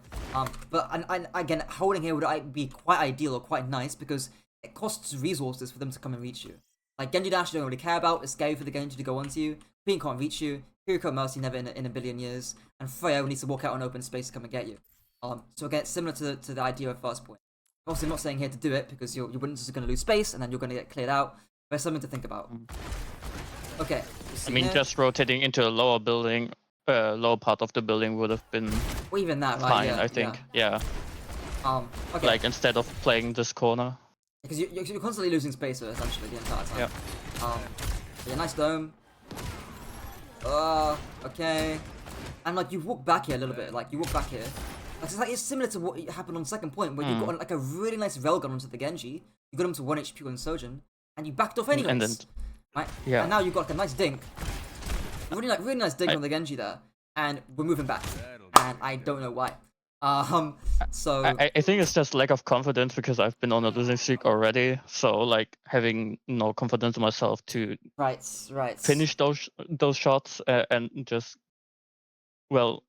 But and again, holding here would be quite ideal or quite nice because it costs resources for them to come and reach you. Like Genji Dash, you don't really care about. It's scary for the Genji to go onto you. Queen can't reach you. Kiriko Mercy never in a billion years. And Freya needs to walk out on open space to come and get you. So again, it's similar to the idea of first point. Obviously, I'm not saying here to do it because your witnesses are going to lose space and then you're going to get cleared out. But it's something to think about. Okay. I mean, just rotating into a lower building, lower part of the building would have been well, even that, right? fine, Yeah, I think. Yeah. Okay. Like instead of playing this corner. Because you're constantly losing space essentially the entire time. Yeah. Yeah, nice dome. Okay. And like you walk back here a little bit. Like you walk back here. It's similar to what happened on second point where you got like a really nice railgun onto the Genji. You got him to 1 HP on Sojourn, and you backed off anyways. And then, right? Yeah. And now you've got like a nice dink. Really nice dink on the Genji there, and we're moving back. And I don't know why. So I think it's just lack of confidence because I've been on a losing streak already. So like having no confidence in myself to right. finish those shots and just I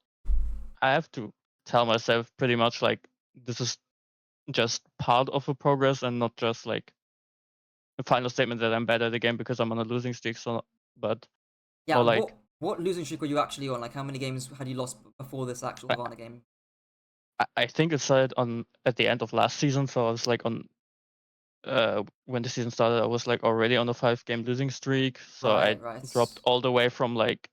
have to tell myself pretty much like this is just part of a progress and not just like a final statement that I'm bad at the game because I'm on a losing streak. So, but yeah, more like what losing streak were you actually on? Like how many games had you lost before this actual Havana game? I think it started at the end of last season, so I was like on when the season started, I was like already on a 5-game losing streak. So I dropped all the way from like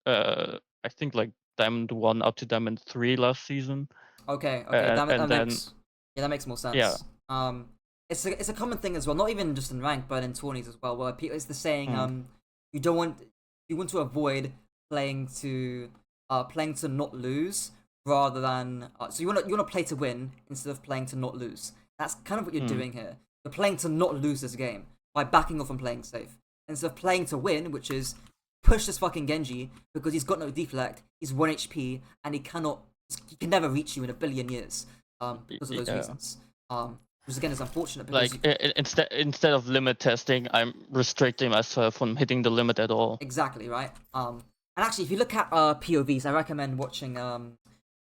I think like Diamond 1 up to Diamond 3 last season. Okay, that makes more sense. Yeah. It's a common thing as well, not even just in rank, but in tourneys as well, where it's the saying you want to avoid playing to not lose rather than so you want to play to win instead of playing to not lose. That's kind of what you're doing here. You're playing to not lose this game by backing off and playing safe instead of playing to win, which is push this fucking Genji because he's got no deflect, he's 1 HP, and he can never reach you in a billion years because of those reasons. Which again is unfortunate because like instead of limit testing, I'm restricting myself from hitting the limit at all. Exactly, right? And actually, if you look at POVs, I recommend watching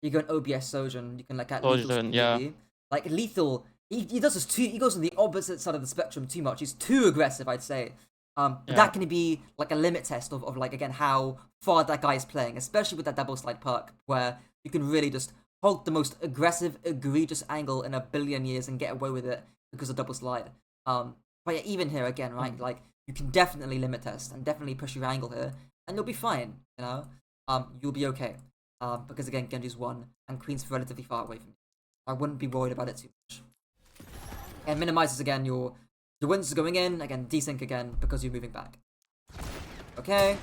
you go on OBS Sojourn, you can look at Lethal's POV. Yeah. Like Lethal, he does this he goes on the opposite side of the spectrum too much. He's too aggressive, I'd say. But that can be like a limit test of like again how far that guy is playing, especially with that double slide perk where you can really just hold the most aggressive, egregious angle in a billion years and get away with it because of double slide. But yeah, even here again, right? Like you can definitely limit test and definitely push your angle here, and you'll be fine. You know, you'll be okay. Because again, Genji's 1 and Queen's relatively far away from you. I wouldn't be worried about it too much. And minimizes again your wins are going in, again, desync again, because you're moving back. Okay.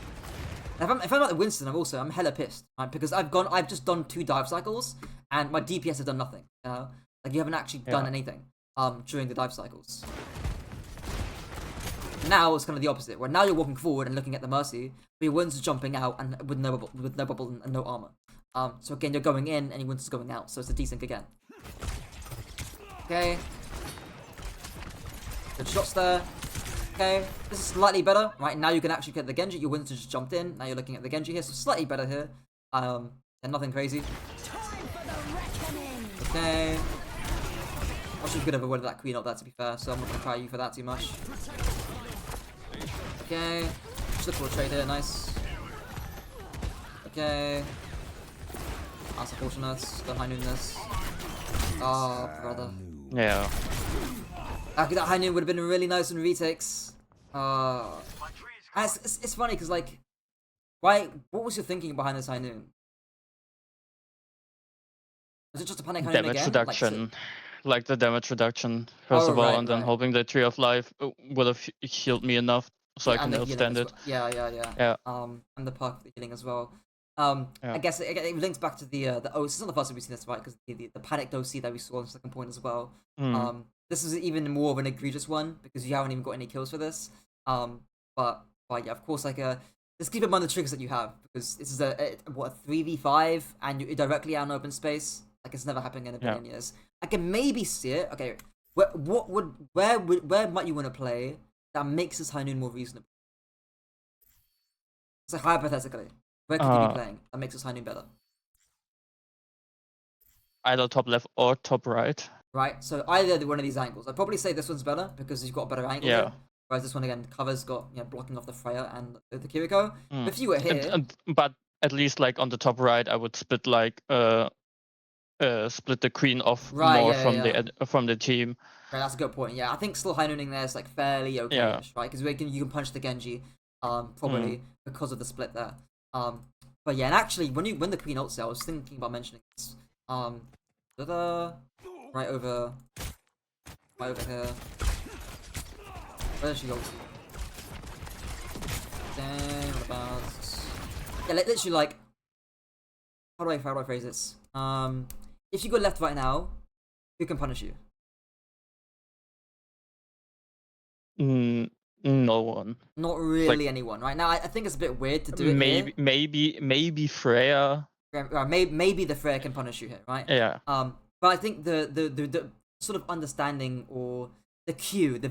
Now, if I'm at the Winston, I'm hella pissed, right? Because I've just done 2 dive cycles, and my DPS has done nothing, you know? Like, you haven't actually done anything, during the dive cycles. Now, it's kind of the opposite, where now you're walking forward and looking at the Mercy, but your Wins are jumping out and with no bubble and no armor. So again, you're going in, and your Wins are going out, so it's a desync again. Okay. Good shots there. Okay, this is slightly better. Right, now you can actually get the Genji. Your Winston just jumped in. Now you're looking at the Genji here, so slightly better here. And nothing crazy. Okay. I should could have avoided that Queen up there, to be fair, so I'm not going to try you for that too much. Okay. Just look for a trade here, nice. Okay. That's unfortunate. Got high noon this. Oh, brother. Yeah. That high noon would have been really nice in retakes. It's funny because like, what was your thinking behind this high noon? Was it just a panic high noon again? Damage reduction, like the damage reduction first of all, and then hoping the Tree of Life would have healed me enough so I can withstand it. Yeah. And the perk of the healing as well. I guess it links back to the OC. It's not the first time we've seen this, right? Because the panicked OC that we saw on the second point as well. This is even more of an egregious one because you haven't even got any kills for this. But yeah, of course, just keep in mind the triggers that you have because this is a 3v5 and you're directly out in open space. Like it's never happened in a billion years. I can maybe see it. Okay, where might you want to play that makes this high noon more reasonable? So hypothetically, where could you be playing that makes this high noon better? Either top left or top right. Right, so either one of these angles. I'd probably say this one's better because you've got a better angle here. Whereas this one again, cover's got blocking off the Freya and the Kiriko. If you were here, but at least like on the top right, I would split split the queen off more from the team. Right, that's a good point. Yeah, I think still high nooning there is like fairly okay-ish, right? Because you can punch the Genji, probably because of the split there. But yeah, and actually when the queen ults, I was thinking about mentioning this. Right over here. Where does she go? Damn, what about? Yeah, literally like. How do I phrase this? If you go left right now, who can punish you? No one. Not really anyone, right? Now I think it's a bit weird to do it. Maybe Freya. Maybe the Freya can punish you here, right? Yeah. But I think the sort of understanding or the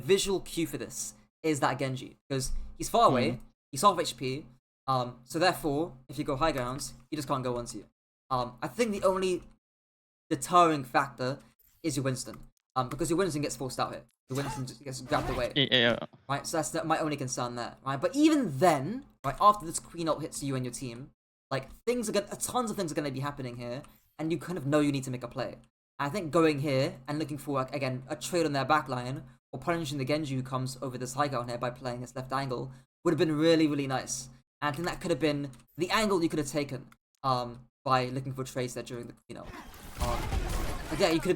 visual cue for this is that Genji because he's far away, he's half HP. So therefore, if you go high grounds, he just can't go onto you. I think the only deterring factor is your Winston. Because your Winston gets forced out here. Your Winston just gets grabbed away. Yeah. Right, so that's my only concern there. Right, but even then, right after this queen ult hits you and your team, like tons of things are gonna be happening here, and you kind of know you need to make a play. I think going here and looking for again a trade on their backline or punishing the Genji who comes over this high ground here by playing this left angle would have been really really nice. And I think that could have been the angle you could have taken by looking for trades there during the yeah, you could have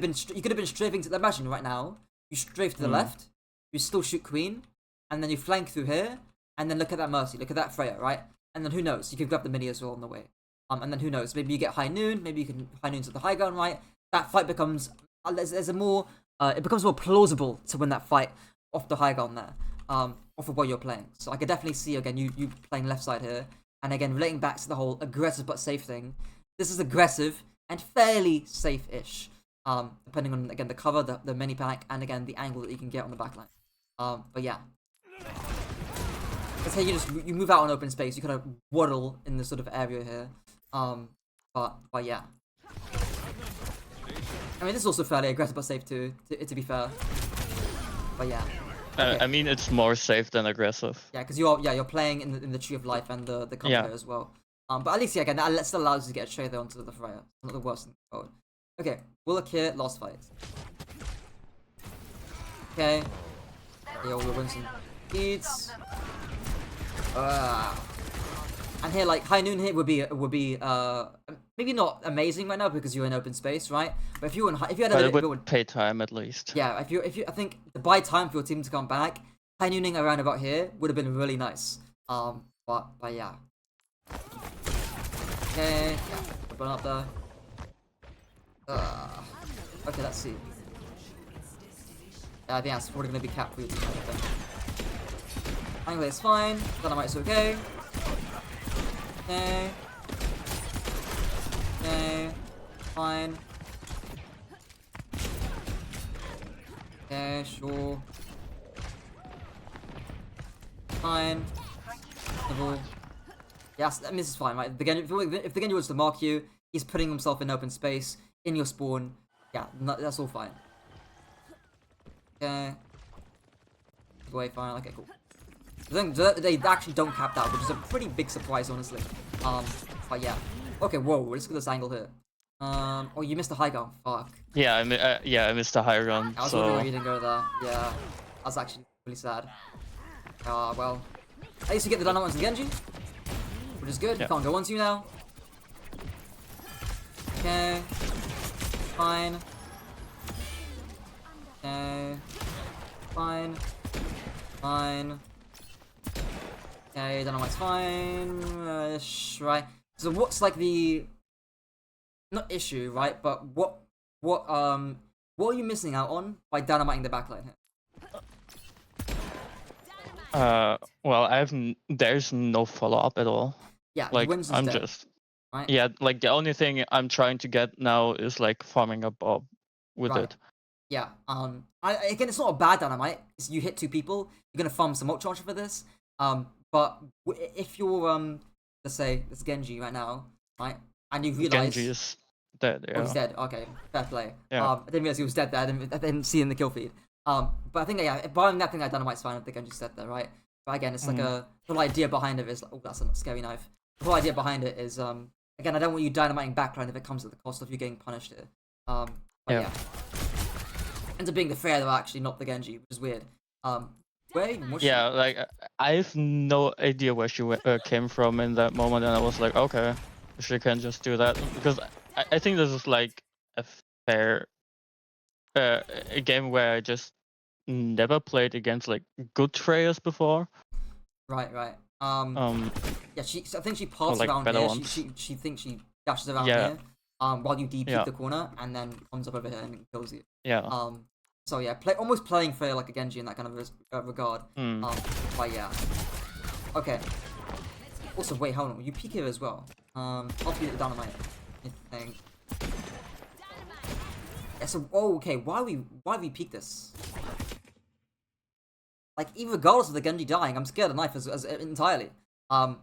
been strafing to. Imagine right now you strafe to the left, you still shoot queen, and then you flank through here, and then look at that Mercy, look at that Freya, right? And then who knows? You could grab the mini as well on the way. And then who knows? Maybe you get high noon. Maybe you can high noon to the high ground, right? That fight becomes there's a more it becomes more plausible to win that fight off the high ground there, off of what you're playing. So I could definitely see again you playing left side here, and again relating back to the whole aggressive but safe thing. This is aggressive and fairly safe-ish, depending on again the cover, the mini pack, and again the angle that you can get on the backline. But yeah. Let's say you move out on open space, you kind of waddle in this sort of area here. But yeah. I mean, this is also fairly aggressive but safe too, to be fair. But yeah. Okay. I mean, it's more safe than aggressive. Yeah, because you're playing in the Tree of Life and the cover here as well. But at least again, that still allows you to get a trade there onto the Freya. Not the worst in the world. Okay, we'll look here, last fight. Okay. Yo, we'll win some speeds. And here, like high noon here would be maybe not amazing right now because you're in open space, right? But if you had a bit, it would pay time at least. Yeah, if you I think the buy time for your team to come back, high nooning around about here would have been really nice. But yeah. Okay, yeah, burn up there. Okay, let's see. Yeah, I think that's probably gonna be capped for you. Angle is fine. Dynamite's okay. Okay. Okay. Fine. Okay, sure. Fine. Level. Yes, I mean, this is fine, right? If the Genji wants to mark you, he's putting himself in open space, in your spawn. Yeah, that's all fine. Okay. Way fine, okay, cool. They actually don't cap that, which is a pretty big surprise, honestly. But yeah. Okay, whoa, let's get this angle here. Oh, you missed the high ground. Fuck. Yeah, I missed the high ground. I was wondering why you didn't go there. Yeah, that's actually really sad. Well, at least you get the dynamite onto Genji, which is good. Yeah. Can't go onto you now. Okay. Fine. Okay. Fine. Fine. Okay, dynamite's fine. Right. So what's like the not issue, right? But what are you missing out on by dynamiting the backline here? Well, there's no follow up at all. Yeah, Like Winston's I'm dead, just right? yeah, like the only thing I'm trying to get now is like farming a bob with Right. it. Yeah. Again, it's not a bad dynamite. It's, you hit 2 people, you're gonna farm some ult charge for this. But if you're let's say it's Genji right now, right, and you Genji realize, is dead. oh, he's Yeah. dead. Okay, fair play. Yeah. I didn't realize he was dead there. I didn't see in the kill feed. But I think yeah, barring that thing, that dynamite's fine. I think Genji's dead there, right? But again, it's like Mhm. the whole idea behind it is like, oh, that's a scary knife. The whole idea behind it is again, I don't want you dynamiting backline if it comes at the cost of you getting punished here. But yeah. Ends up being the Freya though, actually, not the Genji, which is weird. Where even was she? Yeah, like I have no idea where she came from in that moment, and I was like, okay, she can just do that because I think this is like a fair a game where I just never played against like good Freyas before. Right. Yeah, I think she Or parts like around better here. ones. She thinks she dashes around Yeah, here. While you DP yeah, the corner and then comes up over here and kills you. yeah. So yeah, almost playing Freya like a Genji in that kind of regard. Mm. But yeah. Okay. Also, wait, hold on. You peek here as well. I'll beat the dynamite. I think. Yeah, so, oh, okay. Why we peek this? Like, even regardless of the Genji dying, I'm scared of knife as entirely.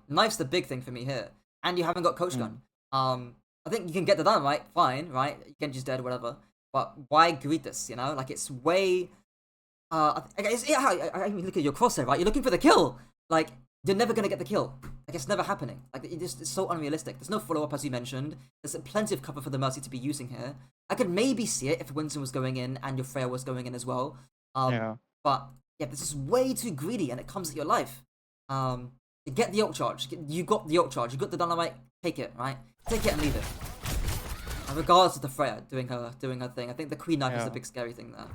Knife's the big thing for me here, and you haven't got coach gun. I think you can get the dynamite, fine, right? Genji's dead, whatever. But why greet this? You know, like it's way. I mean, look at your crosshair, right? You're looking for the kill. Like you're never gonna get the kill. Like it's never happening. Like it's so unrealistic. There's no follow up as you mentioned. There's plenty of cover for the Mercy to be using here. I could maybe see it if Winston was going in and your Freya was going in as well. Yeah. But yeah, this is way too greedy, and it comes at your life. Get the ult charge. You got the ult charge. You got the dynamite. Take it, right? Take it and leave it. And regardless of the Freya doing her thing, I think the Queen Knife is the big scary thing there.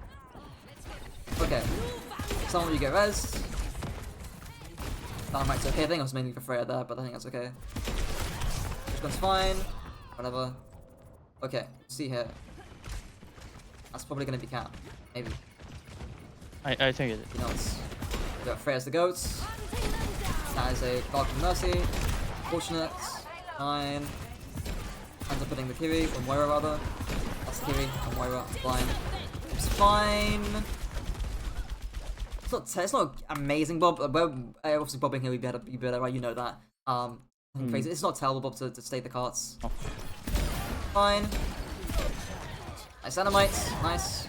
Okay, someone you get res. Dynamite's okay. I think I was mainly for Freya there, but I think that's okay. This one's fine. Whatever. Okay, see here. That's probably gonna be cap. Maybe. I think it. You know, we got Freya's the goats. That is a Dark Mercy. Fortunate. Fine. Ends up putting the Kiri, or Moira rather. That's Kiri, or Moira, blind. It's fine. It's not amazing Bob. Obviously bobbing here would be better, right? You know that. Crazy. It's not terrible Bob to stay the carts. Oh. Fine. Nice dynamite. Nice.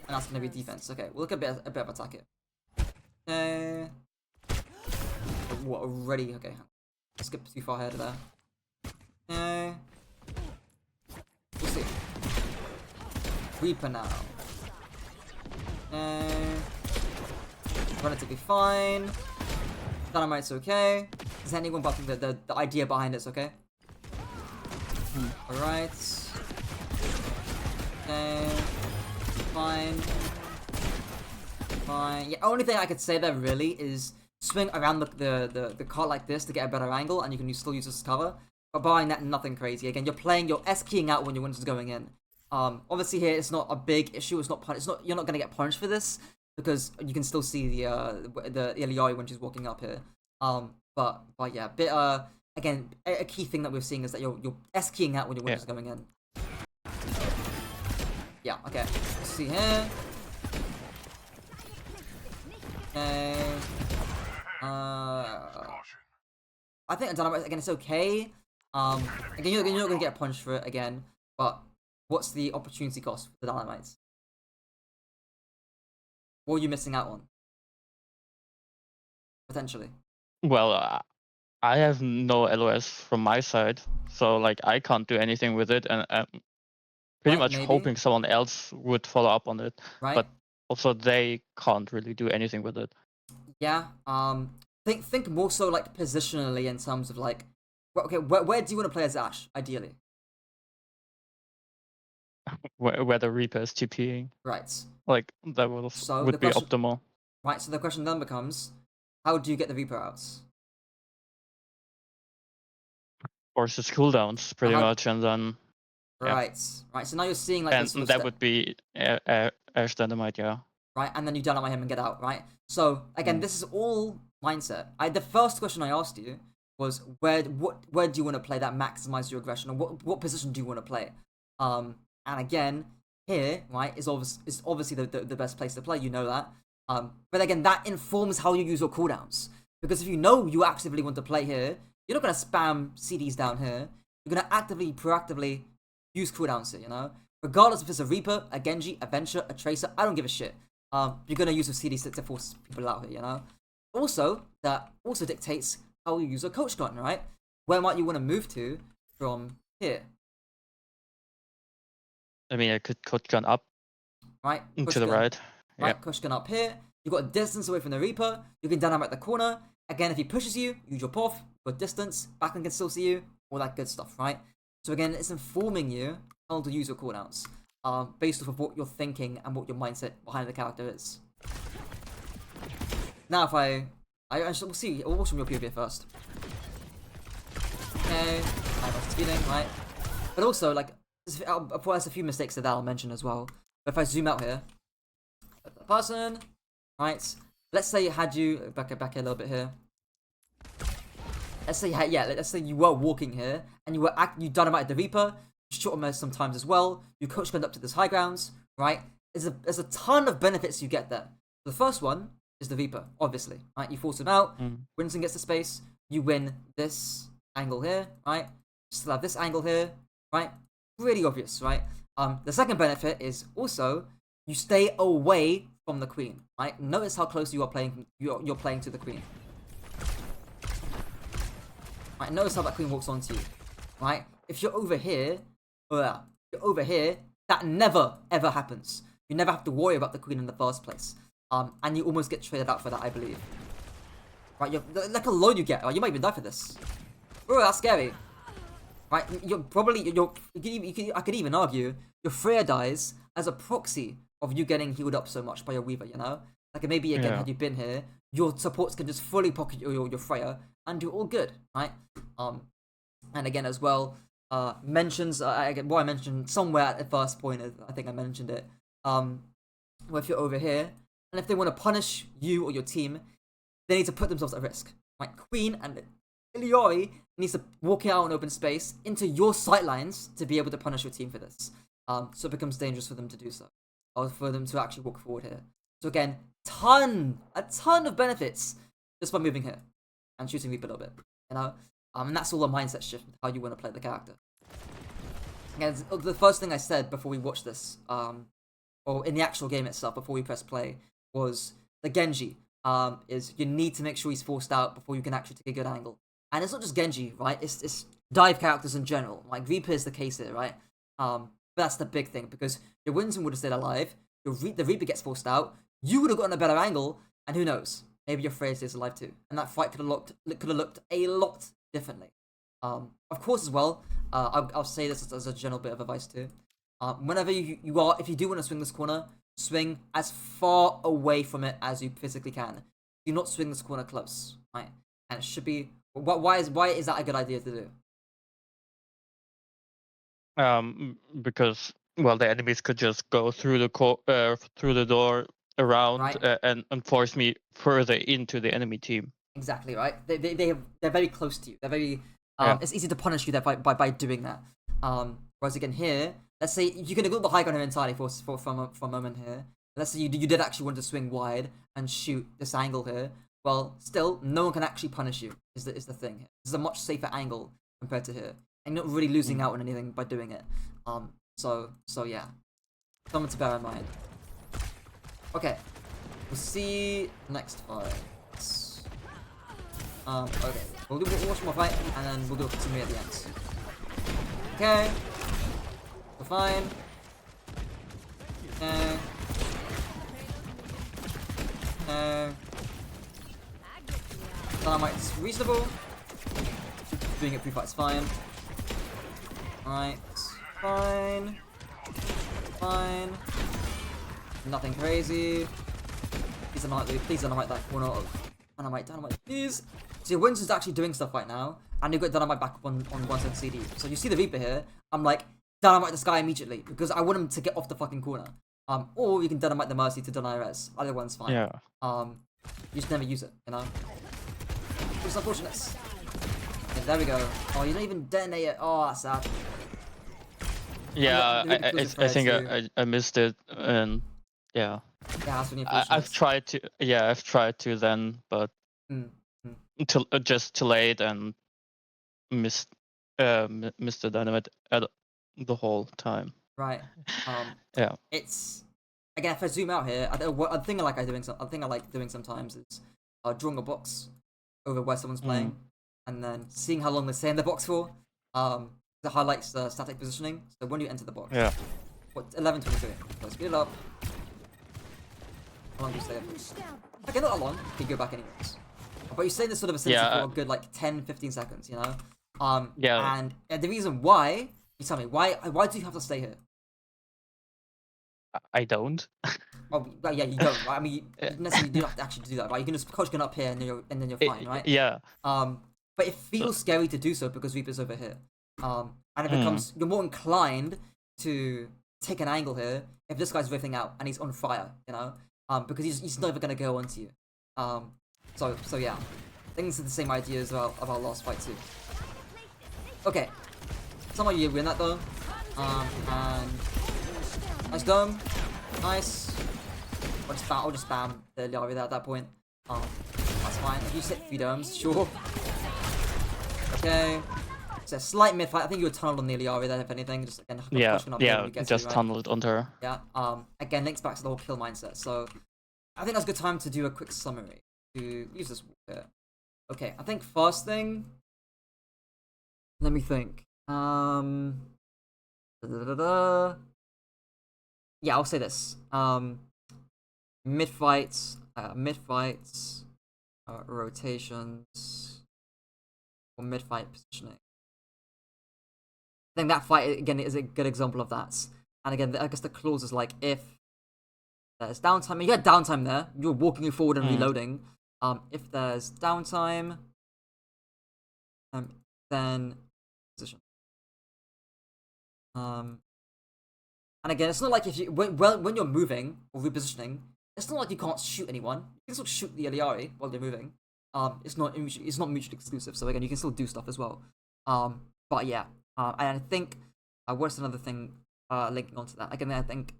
And that's gonna be defense. Okay, we'll look at a bit of attack here. Okay. What already? Okay. Skip too far ahead of there. Okay. We'll see. Reaper now. Okay. Relatively fine. Dynamite's okay. Is anyone buffing the idea behind it's okay? Alright. Okay. Fine. Fine. Yeah, only thing I could say there really is swing around the cart like this to get a better angle, and you can still use this as cover. But barring that, nothing crazy. Again, you're S-keying out when your Winston's going in. Obviously here it's not a big issue. It's not you're not gonna get punished for this because you can still see the Iliari when she's walking up here. But yeah, again, a key thing that we're seeing is that you're S-keying out when your Winston's going in. Yeah. Okay. Let's see here. Okay. I think Dynamite again. It's okay. Again, you're not gonna get punished for it again. But what's the opportunity cost for the Dynamites? What are you missing out on? Potentially. Well, I have no LOS from my side, so like I can't do anything with it, and I'm pretty much maybe. hoping someone else would follow up on it. Right. But also they can't really do anything with it. Yeah. Think more so like positionally in terms of like, okay, where do you want to play as Ashe ideally? Where the Reaper is TPing. Right. Like that would be optimal. Right. So the question then becomes, how do you get the Reaper out? forces cooldowns pretty much, and then right. So now you're seeing like and this sort of that would be Ash Dynamite, yeah. right, and then you dynamite him and get out, right? So again, this is all mindset. The first question I asked you was where do you want to play that maximize your aggression, or what position do you want to play? And again, here, right, is obviously the best place to play. You know that. But again, that informs how you use your cooldowns. Because if you know you actively want to play here, you're not gonna spam CDs down here. You're gonna actively, proactively use cooldowns here. You know, regardless if it's a Reaper, a Genji, a Venture, a Tracer, I don't give a shit. You're gonna use your CDs to force people out here. You know. Also, that also dictates how you use a coach gun, right? Where might you want to move to from here? I mean, I could coach gun up, right? to the right. Right, coach gun up here. You've got a distance away from the Reaper. You can dynamite the corner. Again, if he pushes you, you drop off. Got distance. Backline can still see you. All that good stuff, right? So again, it's informing you how to use your cooldowns, based off of what you're thinking and what your mindset behind the character is. Now, if we'll see. We'll watch from your POV first. Okay, I'm speeding, right? But also, like, there's a few mistakes that I'll mention as well. But if I zoom out here, the person, right? Let's say you back a little bit here. Let's say let's say you were walking here and you dynamite the Reaper, you shot him sometimes as well. You coach gunned up to this high grounds, right? There's a ton of benefits you get there. The first one is the Reaper, obviously, right? You force him out. Winston gets the space. You win this angle here, right? You still have this angle here, right? Really obvious, right? The second benefit is also you stay away from the queen, right? Notice how close you are playing. You're playing to the queen. Right? Notice how that queen walks onto you, right? If you're over here, that never ever happens. You never have to worry about the queen in the first place, and you almost get traded out for that, I believe. Right? Look how low you get. You might even die for this. Bro, that's scary. Right? I could even argue your Freya dies as a proxy of you getting healed up so much by your Weaver, you know? Like, maybe again, had you been here, your supports can just fully pocket your Freya, and you're all good, right? And again, as well, mentions, I mentioned somewhere at the first point, I think I mentioned it, where if you're over here, and if they want to punish you or your team, they need to put themselves at risk. Right? Queen and Iliori needs to walk out in open space into your sightlines to be able to punish your team for this. So it becomes dangerous for them to do so, or for them to actually walk forward here. So again, a ton of benefits just by moving here and shooting Reaper a little bit, you know. And that's all a mindset shift with how you want to play the character. Again, the first thing I said before we watched this, or in the actual game itself, before we press play, was the Genji. Is you need to make sure he's forced out before you can actually take a good angle. And it's not just Genji, right? It's dive characters in general. Like Reaper is the case here, right? But that's the big thing, because your Winston would have stayed alive. The Reaper gets forced out. You would have gotten a better angle, and who knows? Maybe your Freya stays alive too, and that fight could have looked a lot differently. Of course, as well, I'll say this as a general bit of advice too. Whenever if you do want to swing this corner, swing as far away from it as you physically can. Do not swing this corner close, right? And it should be. Why is that a good idea to do? Because, well, the enemies could just go through the door around, right? and force me further into the enemy team. Exactly, right? They're very close to you. They're very it's easy to punish you there by doing that. Whereas again here, let's say you're gonna go the high ground here entirely for a moment here. Let's say you did actually want to swing wide and shoot this angle here. Well, still, no one can actually punish you. Is the thing here. This is a much safer angle compared to here, and you're not really losing out on anything by doing it. So yeah, something to bear in mind. Okay, we'll see next fight. Okay, we'll watch more fight, and then we'll do a continue at the end. Okay, we're fine. Okay. Dynamite's reasonable. Doing it pre-fight's fine. Alright, fine. Nothing crazy. Please dynamite that corner. Dynamite, please. So Winston's actually doing stuff right now, and you got Dynamite back up on 1 CD. So you see the Reaper here, I'm like, Dynamite this guy immediately, because I want him to get off the fucking corner. Or you can Dynamite the Mercy to deny res. Either one's fine. Yeah. You just never use it, you know? Which is unfortunate. Okay, there we go. Oh, you don't even detonate it. Oh, that's sad. Yeah, really I think I missed it, and yeah. Yeah, that's really I've tried to then, but just too late and missed the dynamite at the whole time. Right. Yeah. It's again, if I zoom out here, a thing I like doing sometimes is drawing a box over where someone's playing, and then seeing how long they stay in the box for. That highlights the static positioning. So when you enter the box, yeah. What 11:23? So speed it up. How long do you stay? Okay, not that long. You can go back anyways. But you stay in this sort of vicinity for a good like 10-15 seconds, you know. Yeah. And the reason why, you tell me, why do you have to stay here? I don't. Oh, yeah, you don't. Right? I mean, you necessarily do have to actually do that, right? You can just coach gun up here and then you're fine, right? Yeah. But it feels scary to do so because Reaper's over here. And it becomes you're more inclined to take an angle here if this guy's riffing out and he's on fire, you know, because he's never gonna go onto you. So yeah, things are the same idea as well of our last fight too. Okay, somehow you win that though. And nice dome, nice. I'll just spam the Liari there at that point. That's fine. If you sit 3 domes, sure. Okay. So slight mid fight. I think you were tunneled on the Liari there, if anything. Just again, just tunneled onto her. Yeah. Again, links back to the whole kill mindset. So I think that's a good time to do a quick summary to use this walker. Okay, I think first thing. Let me think. Yeah, I'll say this. Mid fights, rotations, or mid fight positioning. I think that fight again is a good example of that. And again, I guess the clause is like if there's downtime. You had downtime there. You're walking forward and reloading. If there's downtime, then position. And again, it's not like if you when you're moving or repositioning, it's not like you can't shoot anyone. You can still shoot the Eliari while you're moving. It's not mutually exclusive. So again, you can still do stuff as well. But yeah. And I think what's another thing linking onto that? Again, I think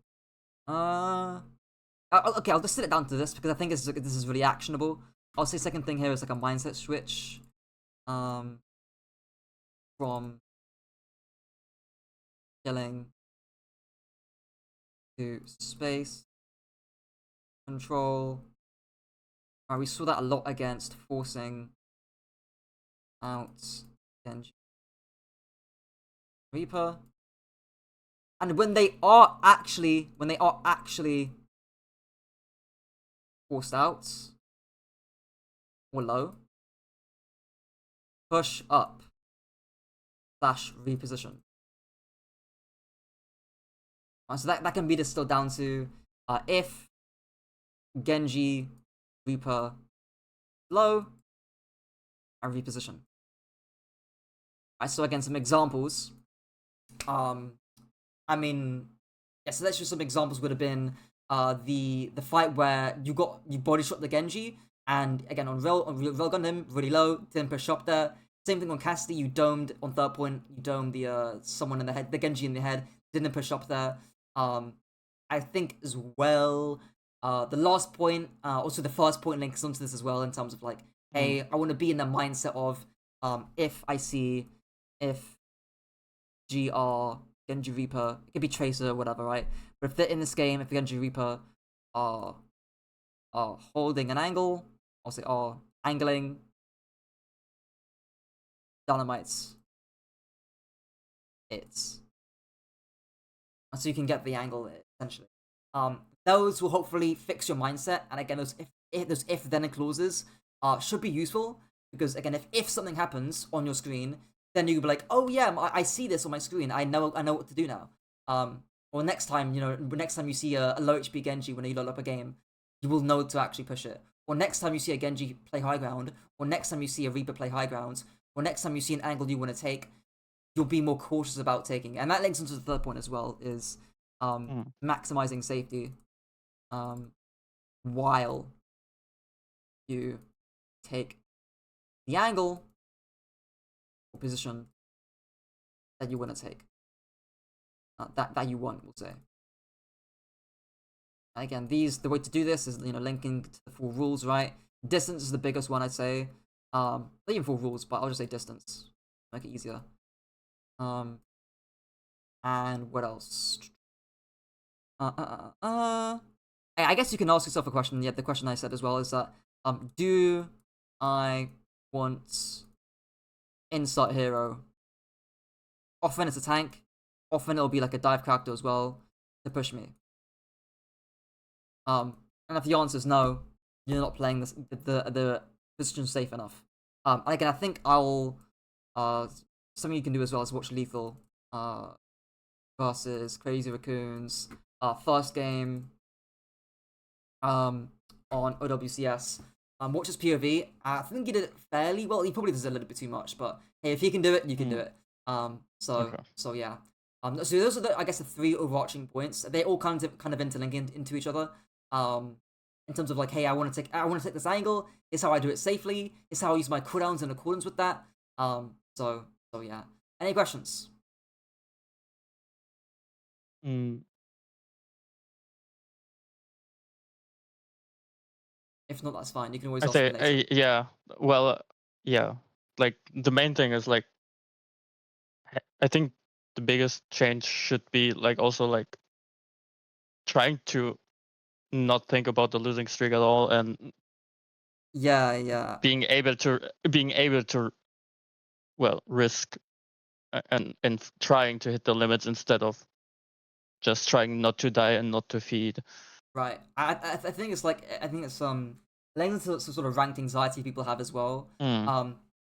okay, I'll just sit it down to this because I think this is really actionable. I'll say second thing here is like a mindset switch from killing to space control. We saw that a lot against forcing out Genji Reaper. And when they are actually forced out or low, push up / reposition. So that can be distilled down to if Genji Reaper low and reposition. So again, some examples. I mean, yeah, so let's just some examples would have been the fight where you body shot the Genji, and again on railgunned him really low, didn't push up there. Same thing on Cassidy, you domed on third point, you domed the someone in the head, the Genji in the head, didn't push up there. I think as well, the last point, also the first point links onto this as well in terms of like, hey, I want to be in the mindset of if GR Genji Reaper, it could be Tracer or whatever, right? But if they're in this game, if the Genji Reaper are holding an angle, I'll say are angling dynamites, so you can get the angle essentially. Those will hopefully fix your mindset, and again, those if then clauses should be useful because again, if something happens on your screen, then you can be like, oh yeah, I see this on my screen. I know what to do now. Or next time you see a low HP Genji when you load up a game, you will know to actually push it. Or next time you see a Genji play high ground, or next time you see a Reaper play high ground, or next time you see an angle you want to take, you'll be more cautious about taking it. And that links into the third point as well, is maximizing safety while you take the angle or position that you want to take. That you want, we'll say. Again, the way to do this is, linking to the full rules, right? Distance is the biggest one, I'd say. Not even full rules, but I'll just say distance. Make it easier. And what else? I guess you can ask yourself a question. Yeah, the question I said as well is that, do I want insert hero? Often it's a tank. Often it'll be like a dive character as well to push me. And if the answer is no, you're not playing the position safe enough. And again, I think I'll something you can do as well is watch Lethal versus Crazy Raccoons first game on OWCS. Watch his POV. I think he did it fairly well. He probably does it a little bit too much, but hey, if he can do it, you can do it. So yeah. So those are I guess the three overarching points. They all kind of interlink into each other. In terms of like, hey, I want to take this angle. It's how I do it safely. It's how I use my cooldowns in accordance with that. So yeah. Any questions? If not, that's fine. You can always ask me later. Yeah. Well, yeah. Like the main thing is like, I think the biggest change should be like also like trying to not think about the losing streak at all, and yeah, being able to well risk and trying to hit the limits instead of just trying not to die and not to feed. Right. I think it's like, links into sort of ranked anxiety people have as well.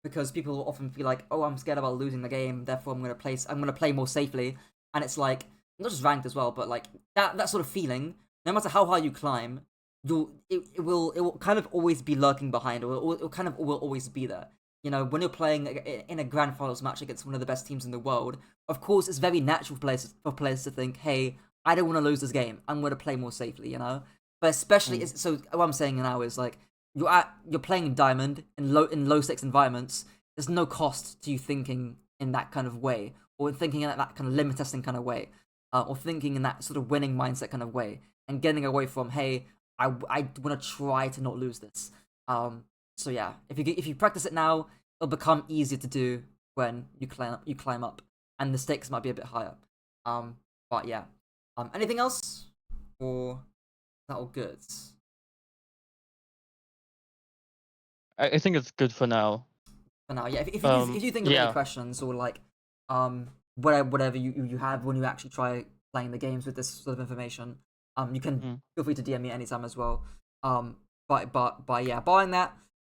Because people often feel like, oh, I'm scared about losing the game, therefore I'm gonna play more safely. And it's like, not just ranked as well, but like that sort of feeling, no matter how high you climb, it will kind of always be lurking behind, or it kind of will always be there. When you're playing in a grand finals match against one of the best teams in the world, of course it's very natural for players to think, hey, I don't want to lose this game, I'm going to play more safely, But especially, so what I'm saying now is like, you're playing in Diamond in low stakes environments. There's no cost to you thinking in that kind of way, or thinking in that kind of limit testing kind of way, or thinking in that sort of winning mindset kind of way, and getting away from, hey, I want to try to not lose this. So yeah, if you practice it now, it'll become easier to do when you climb up, and the stakes might be a bit higher. But yeah, anything else, or is that all good? I think it's good for now. For now, yeah. If you think of any questions, or like whatever you have when you actually try playing the games with this sort of information, you can feel free to DM me anytime as well. But yeah, barring that,